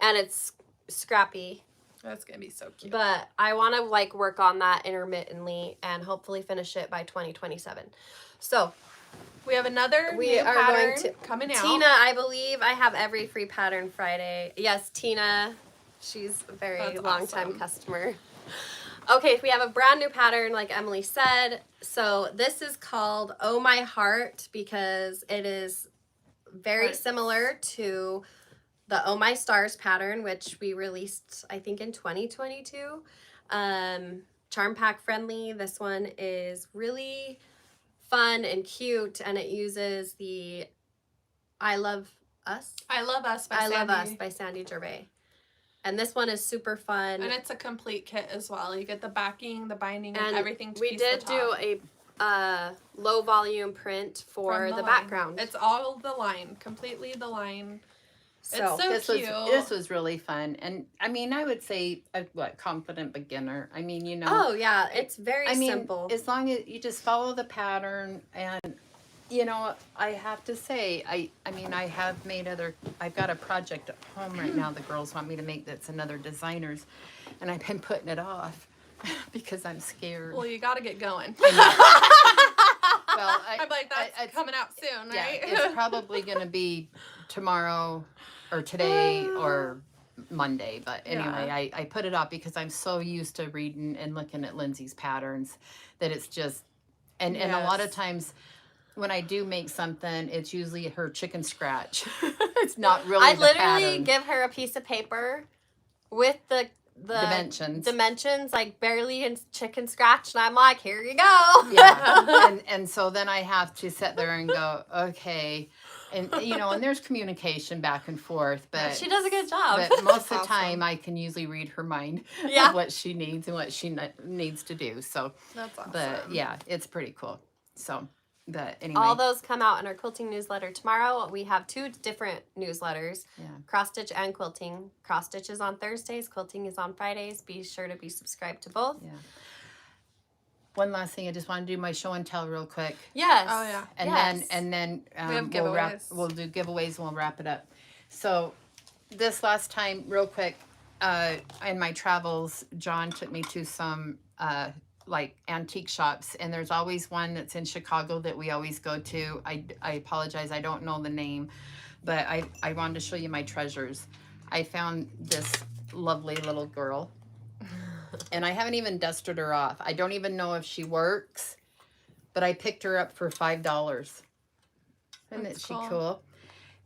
and it's scrappy. That's gonna be so cute. But I want to like work on that intermittently and hopefully finish it by 2027. So we have another we new are pattern going to coming out. Tina, I believe I have every free pattern Friday. Yes, Tina, she's a very That's long time awesome. customer. Okay, we have a brand new pattern, like Emily said. So this is called Oh My Heart because it is very Hearts. similar to the Oh My Stars pattern, which we released, I think, in 2022. Charm pack friendly. This one is really fun and cute, and it uses the I Love Us. I Love Us by I Sandy. Love Us by Sandy Gervais. And this one is super fun. And it's a complete kit as well. You get the backing, the binding, and And everything to we piece did the do top. a low volume print for From the line. background. It's all the line, completely the line. so it's so cute. This was really fun. And I mean, I would say a confident beginner. I mean, you know. oh yeah, it's very I mean, simple. as long as you just follow the pattern, and you know, I have to say, I mean, I've got a project at home right now the girls want me to make that's another designer's, and I've been putting it off because I'm scared. Well, you got to get going. Well, I'm like, that's it's- coming out soon, yeah, right? it's probably going to be tomorrow or today or Monday. But anyway, Yeah. I put it off because I'm so used to reading and looking at Lindsay's patterns that it's just, and a lot of Yes. times when I do make something, it's usually her chicken scratch. It's not really I the literally pattern. give her a piece of paper with the Dimensions. like barely in chicken scratch, and I'm like, here you go. Yeah, and so then I have to sit there and go, okay, and you know, and there's communication back and forth, but She does a good job. But most of the Awesome. time, I can usually read her mind, Yeah. what she needs and what she needs to do. So, That's awesome. but yeah, it's pretty cool. So, but anyway, All those come out in our quilting newsletter tomorrow. We have 2 different newsletters, yeah. cross stitch and quilting. Cross stitch is on Thursdays, quilting is on Fridays. Be sure to be subscribed to both. Yeah. One last thing, I just want to do my show and tell real quick, Yes. Oh, yeah. and Yes. then We have we'll do giveaways and we'll wrap it up. So, this last time, real quick, in my travels, John took me to some like antique shops, and there's always one that's in Chicago that we always go to. I apologize, I don't know the name, but I wanted to show you my treasures. I found this lovely little girl, and I haven't even dusted her off. I don't even know if she works, but I picked her up for $5. Isn't That's she cool. cool?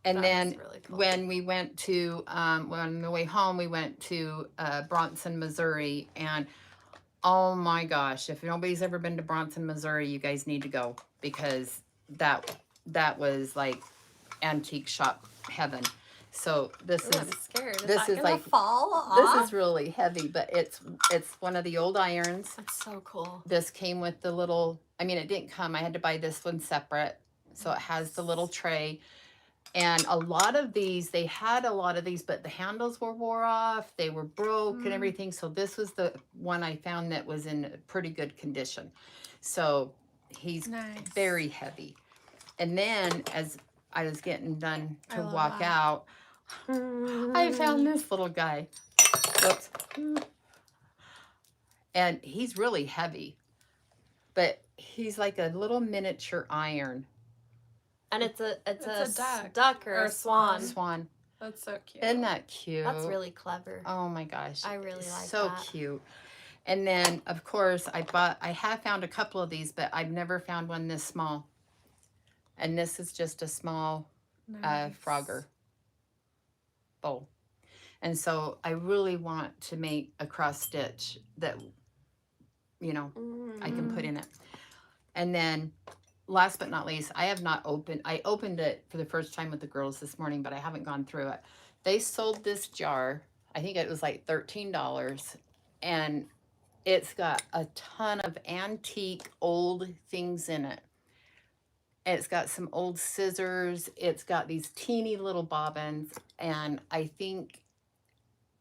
And That then is really cool. when we went to, on the way home, we went to Bronson, Missouri, and oh my gosh, if nobody's ever been to Bronson, Missouri, you guys need to go, because that was like antique shop heaven. So this Ooh, I'm is scared. this that is gonna like- fall off? this is really heavy, but it's one of the old irons. That's so cool. This came with the little, I mean, it didn't come. I had to buy this one separate. So it has the little tray. And a lot of these, they had a lot of these, but the handles were wore off. They were broke and everything. So this was the one I found that was in pretty good condition. So he's Nice. very heavy. And then as I was getting done I to love walk that. out, I found this little guy. Whoops. And he's really heavy, but he's like a little miniature iron. And it's a duck or or a swan. Swan. That's so cute. Isn't that cute? That's really clever. Oh my gosh. I really like so that. cute. And then of course I have found a couple of these, but I've never found one this small. And this is just a small Nice. Frogger bowl. And so I really want to make a cross stitch that you know, I can put in it. And then last but not least, I opened it for the first time with the girls this morning, but I haven't gone through it. They sold this jar. I think it was like $13, and it's got a ton of antique old things in it. It's got some old scissors. It's got these teeny little bobbins. And I think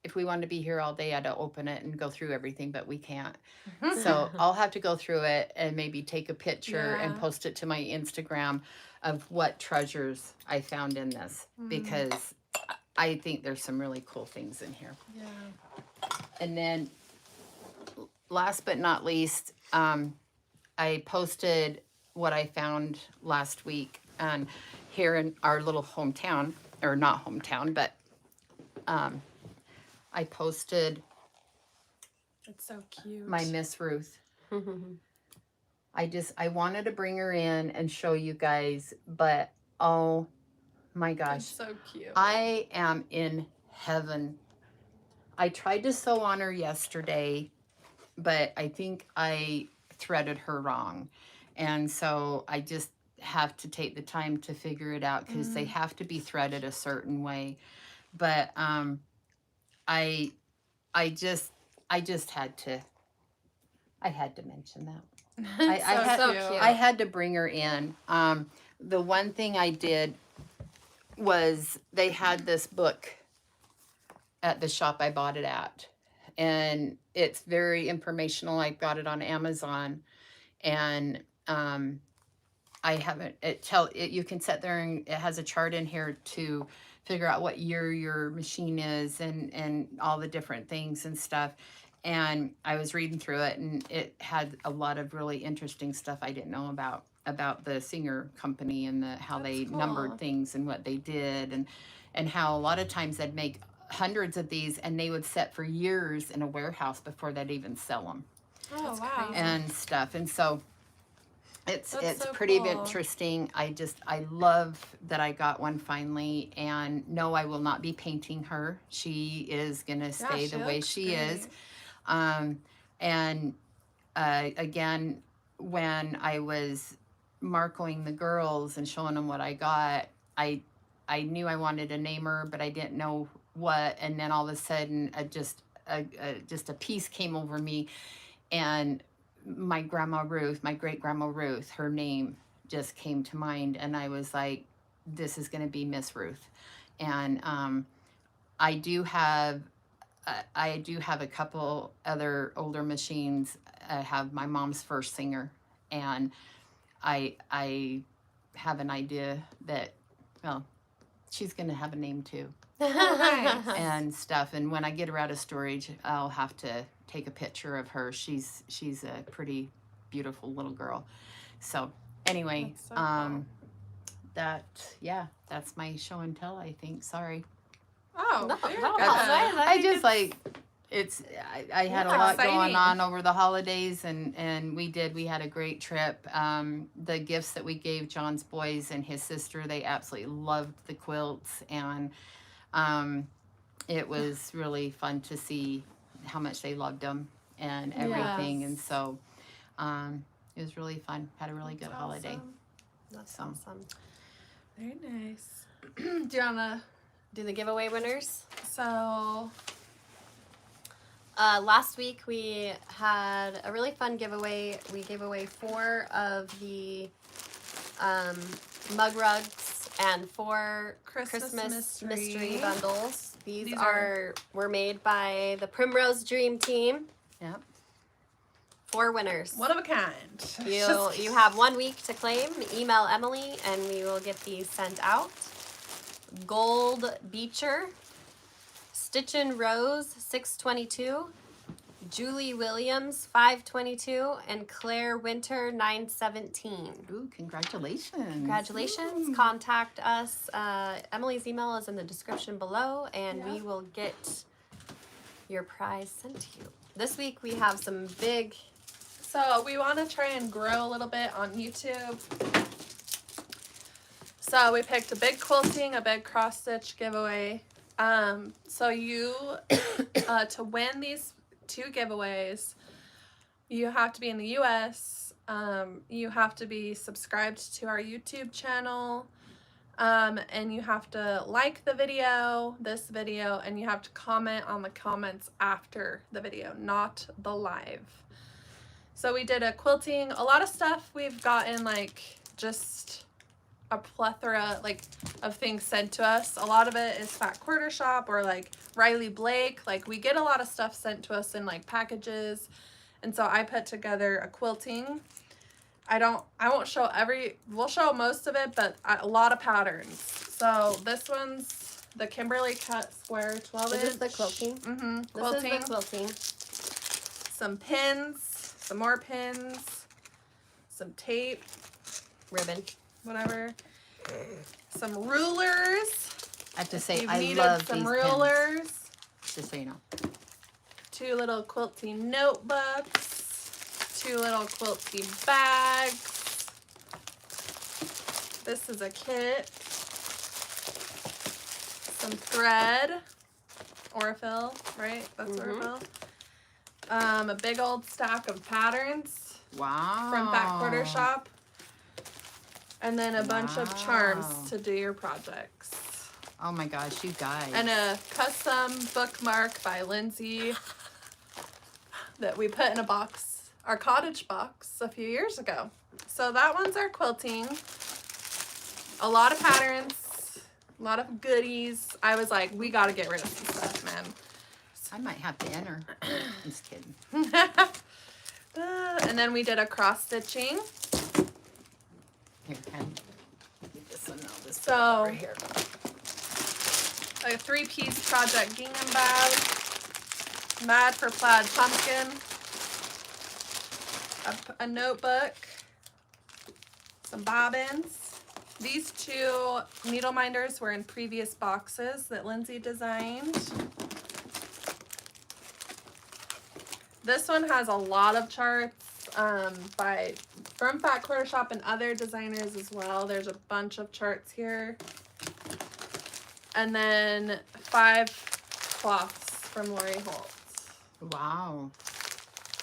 if we wanted to be here all day, I'd open it and go through everything, but we can't. So I'll have to go through it and maybe take a picture and post it to my Instagram of what treasures I found in this, because I think there's some really cool things in here. Yeah. And then last but not least, I posted what I found last week here in our little hometown, or not hometown, but I posted It's so cute. my Miss Ruth. I wanted to bring her in and show you guys, but oh my gosh. It's so cute. I am in heaven. I tried to sew on her yesterday, but I think I threaded her wrong. And so I just have to take the time to figure it out, because they have to be threaded a certain way. But I just had to mention that. I had to bring her in. The one thing I did was they had this book at the shop I bought it at, and it's very informational. I got it on Amazon, and I haven't, you can sit there and it has a chart in here to figure out what year your machine is, and all the different things and stuff. And I was reading through it, and it had a lot of really interesting stuff I didn't know about the Singer company, and how they numbered things and what they did, and how a lot of times they'd make hundreds of these and they would sit for years in a warehouse before they'd even sell them. Oh, wow. And stuff. And so it's so pretty cool. interesting. I love that I got one finally, and no, I will not be painting her. She is gonna stay the way she is. Again, when I was marking the girls and showing them what I got, I knew I wanted to name her, but I didn't know what. And then all of a sudden, just a piece came over me, and my grandma Ruth, my great grandma Ruth, her name just came to mind, and I was like, this is going to be Miss Ruth. And I do have a couple other older machines. I have my mom's first Singer, and I have an idea that, well, she's going to have a name too. Nice. And stuff. And when I get her out of storage, I'll have to take a picture of her. She's a pretty beautiful little girl. So anyway, That's so cool. that's my show and tell, I think. Sorry. Oh, No, very no, good. I had a Yeah, lot going exciting. on over the holidays, and we had a great trip. The gifts that we gave John's boys and his sister, they absolutely loved the quilts, and it was really fun to see how much they loved them and everything. Yes. And so it was really fun. Had a really good holiday. Awesome. That's So. awesome. Very nice. Do you wanna? Do the giveaway winners. So Last week we had a really fun giveaway. We gave away 4 of the mug rugs and 4 Christmas mystery bundles. These were made by the Primrose Dream Team. Yep. 4 winners. one of a kind. You have 1 week to claim. Email Emily and we will get these sent out. Gold Beecher, Stitchin' Rose 622, Julie Williams 522, and Claire Winter 917. Ooh, congratulations. Congratulations. Contact us. Emily's email is in the description below, and we will get your prize sent to you. This week we have some big... So we want to try and grow a little bit on YouTube. So we picked a big quilting, a big cross stitch giveaway. So you, to win these 2 giveaways, You have to be in the US. You have to be subscribed to our YouTube channel. And you have to like the video, this video, and you have to comment on the comments after the video, not the live. So we did a quilting, a lot of stuff we've gotten like just a plethora like of things sent to us. A lot of it is Fat Quarter Shop or like Riley Blake. Like we get a lot of stuff sent to us in like packages. And so I put together a quilting. I won't show we'll show most of it, but a lot of patterns. So this one's the Kimberly cut square 12 inch. This is the quilting. Mm-hmm. This is the quilting. Some pins, some more pins, some tape, Ribbon. whatever. Some rulers. I have to say, You've I needed love some these rulers. pins, just so you know. 2 little quilting notebooks. 2 little quilting bags. This is a kit. Some thread. Aurifil, right? That's Aurifil. A big old stack of patterns Wow. from Fat Quarter Shop. And then a bunch of charms to do your projects. Oh my gosh, you guys. And a custom bookmark by Lindsay that we put in a box, our cottage box, a few years ago. So that one's our quilting. A lot of patterns, a lot of goodies. I was like, we got to get rid of some stuff, man. I might have to enter. I'm just kidding. And then we did a cross stitching. Here, Ken. This one, this So, over here. a 3-piece project gingham bag. Mad for plaid pumpkin. A notebook. Some bobbins. These 2 needle minders were in previous boxes that Lindsay designed. This one has a lot of charts from Fat Quarter Shop and other designers as well. There's a bunch of charts here. And then 5 cloths from Lori Holt. Wow.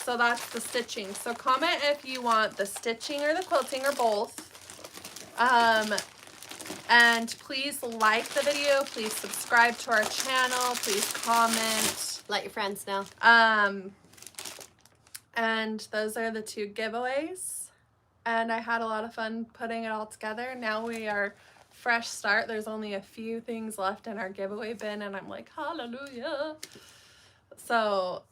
So that's the stitching. So comment if you want the stitching or the quilting or both. And please like the video. Please subscribe to our channel. Please comment. Let your friends know. And those are the 2 giveaways. And I had a lot of fun putting it all together. Now we are fresh start. There's only a few things left in our giveaway bin and I'm like, hallelujah. So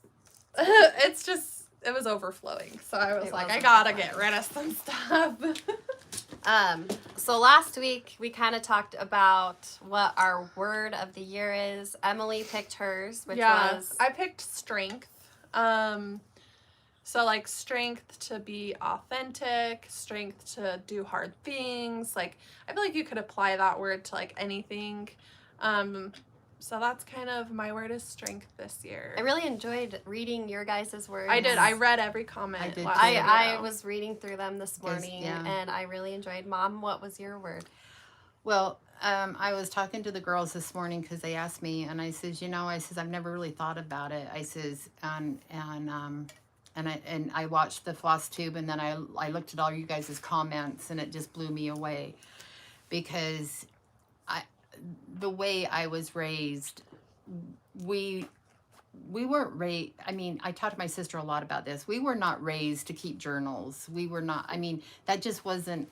it was overflowing. So I was like, I gotta get rid of some stuff. So last week we kind of talked about what our word of the year is. Emily picked hers, which was I picked strength. So like strength to be authentic, strength to do hard things. Like I feel like you could apply that word to like anything. So that's kind of my word is strength this year. I really enjoyed reading your guys' words. I did. I read every comment. I did last too. video. I was reading through them this morning, yeah. and I really enjoyed. Mom, what was your word? Well, I was talking to the girls this morning because they asked me, and I says, I've never really thought about it. I says, and I watched the Flosstube, and then I looked at all you guys' comments, and it just blew me away because the way I was raised, we weren't raised. I mean, I talked to my sister a lot about this. We were not raised to keep journals. We were not. I mean, that just wasn't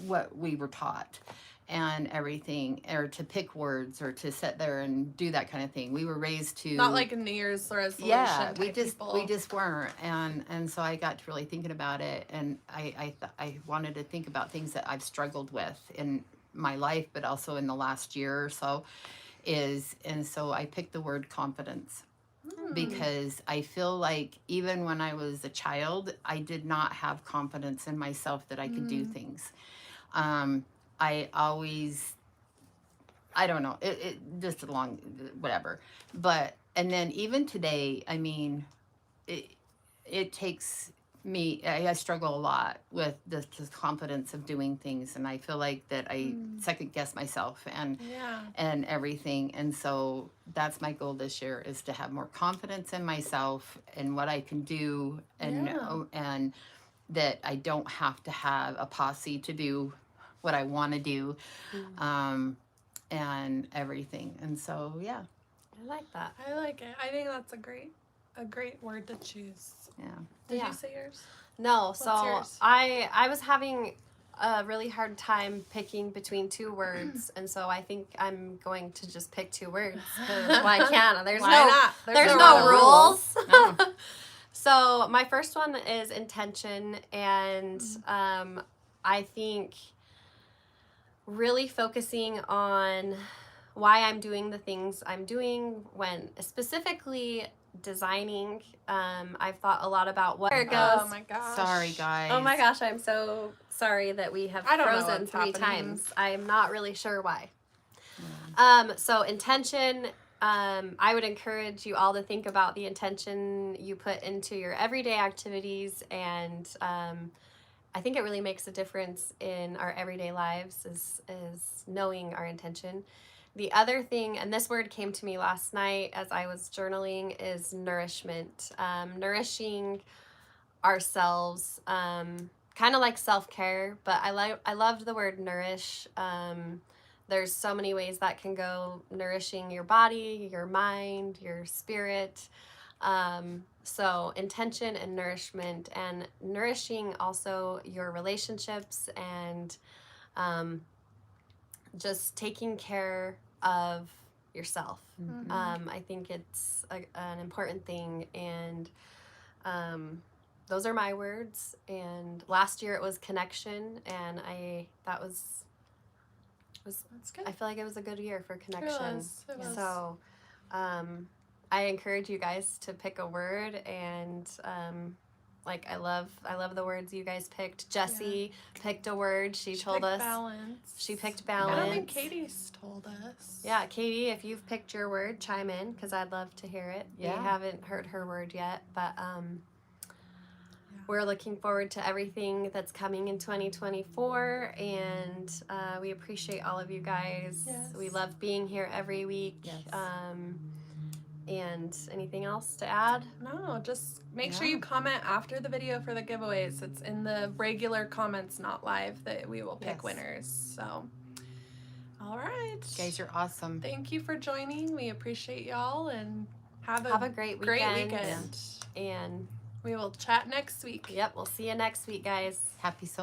what we were taught. And everything, or to pick words, or to sit there and do that kind of thing. We were raised to not like a New Year's resolution. Yeah, we people. just weren't, and so I got to really thinking about it, and I wanted to think about things that I've struggled with in my life, but also in the last year or so, and so I picked the word confidence. Because I feel like even when I was a child, I did not have confidence in myself that I could do things. I always, I don't know, it just along, whatever. But, and then even today, I mean, it takes I struggle a lot with the confidence of doing things, and I feel like that I second guess myself and everything. And so that's my goal this year, is to have more confidence in myself and what I can do, and that I don't have to have a posse to do what I want to do, and everything. And so yeah. I like that. I like it. I think that's a great word to choose. Yeah. Did you say yours? No, What's so yours? I was having a really hard time picking between two words, and so I think I'm going to just pick two words. 'Cause why can't? There's Why no not? there's no rules. No. So my first one is intention, and I think really focusing on why I'm doing the things I'm doing, when specifically designing. I've thought a lot about what. There it goes. Oh my gosh. Sorry, guys. Oh my gosh, I'm so sorry that we have I don't know frozen what's 3 happening. times. I'm not really sure why. So intention, I would encourage you all to think about the intention you put into your everyday activities, and I think it really makes a difference in our everyday lives, is knowing our intention. The other thing, and this word came to me last night as I was journaling, is nourishment. Nourishing ourselves, kind of like self-care, but I loved the word nourish. There's so many ways that can go, nourishing your body, your mind, your spirit. So intention and nourishment, and nourishing also your relationships, and just taking care of yourself. I think it's an important thing, and those are my words. And last year it was connection, and that was That's good. I feel like it was a good year for connection. It was. So I encourage you guys to pick a word, and like I love the words you guys picked. Jessie picked a word. She told us balance. she picked I balance. don't think Katie's told us. Yeah, Katie, if you've picked your word, chime in, because I'd love to hear it. Yeah. We haven't heard her word yet, but we're looking forward to everything that's coming in 2024, and we appreciate all of you guys. Yes. We love being here every week. Yes. And anything else to add? No, just make sure you comment after the video for the giveaways. It's in the regular comments, not live, that we will pick winners. So, all right. You guys are awesome. Thank you for joining. We appreciate y'all, and have a great weekend. And we will chat next week. yep, we'll see you next week, guys. Happy so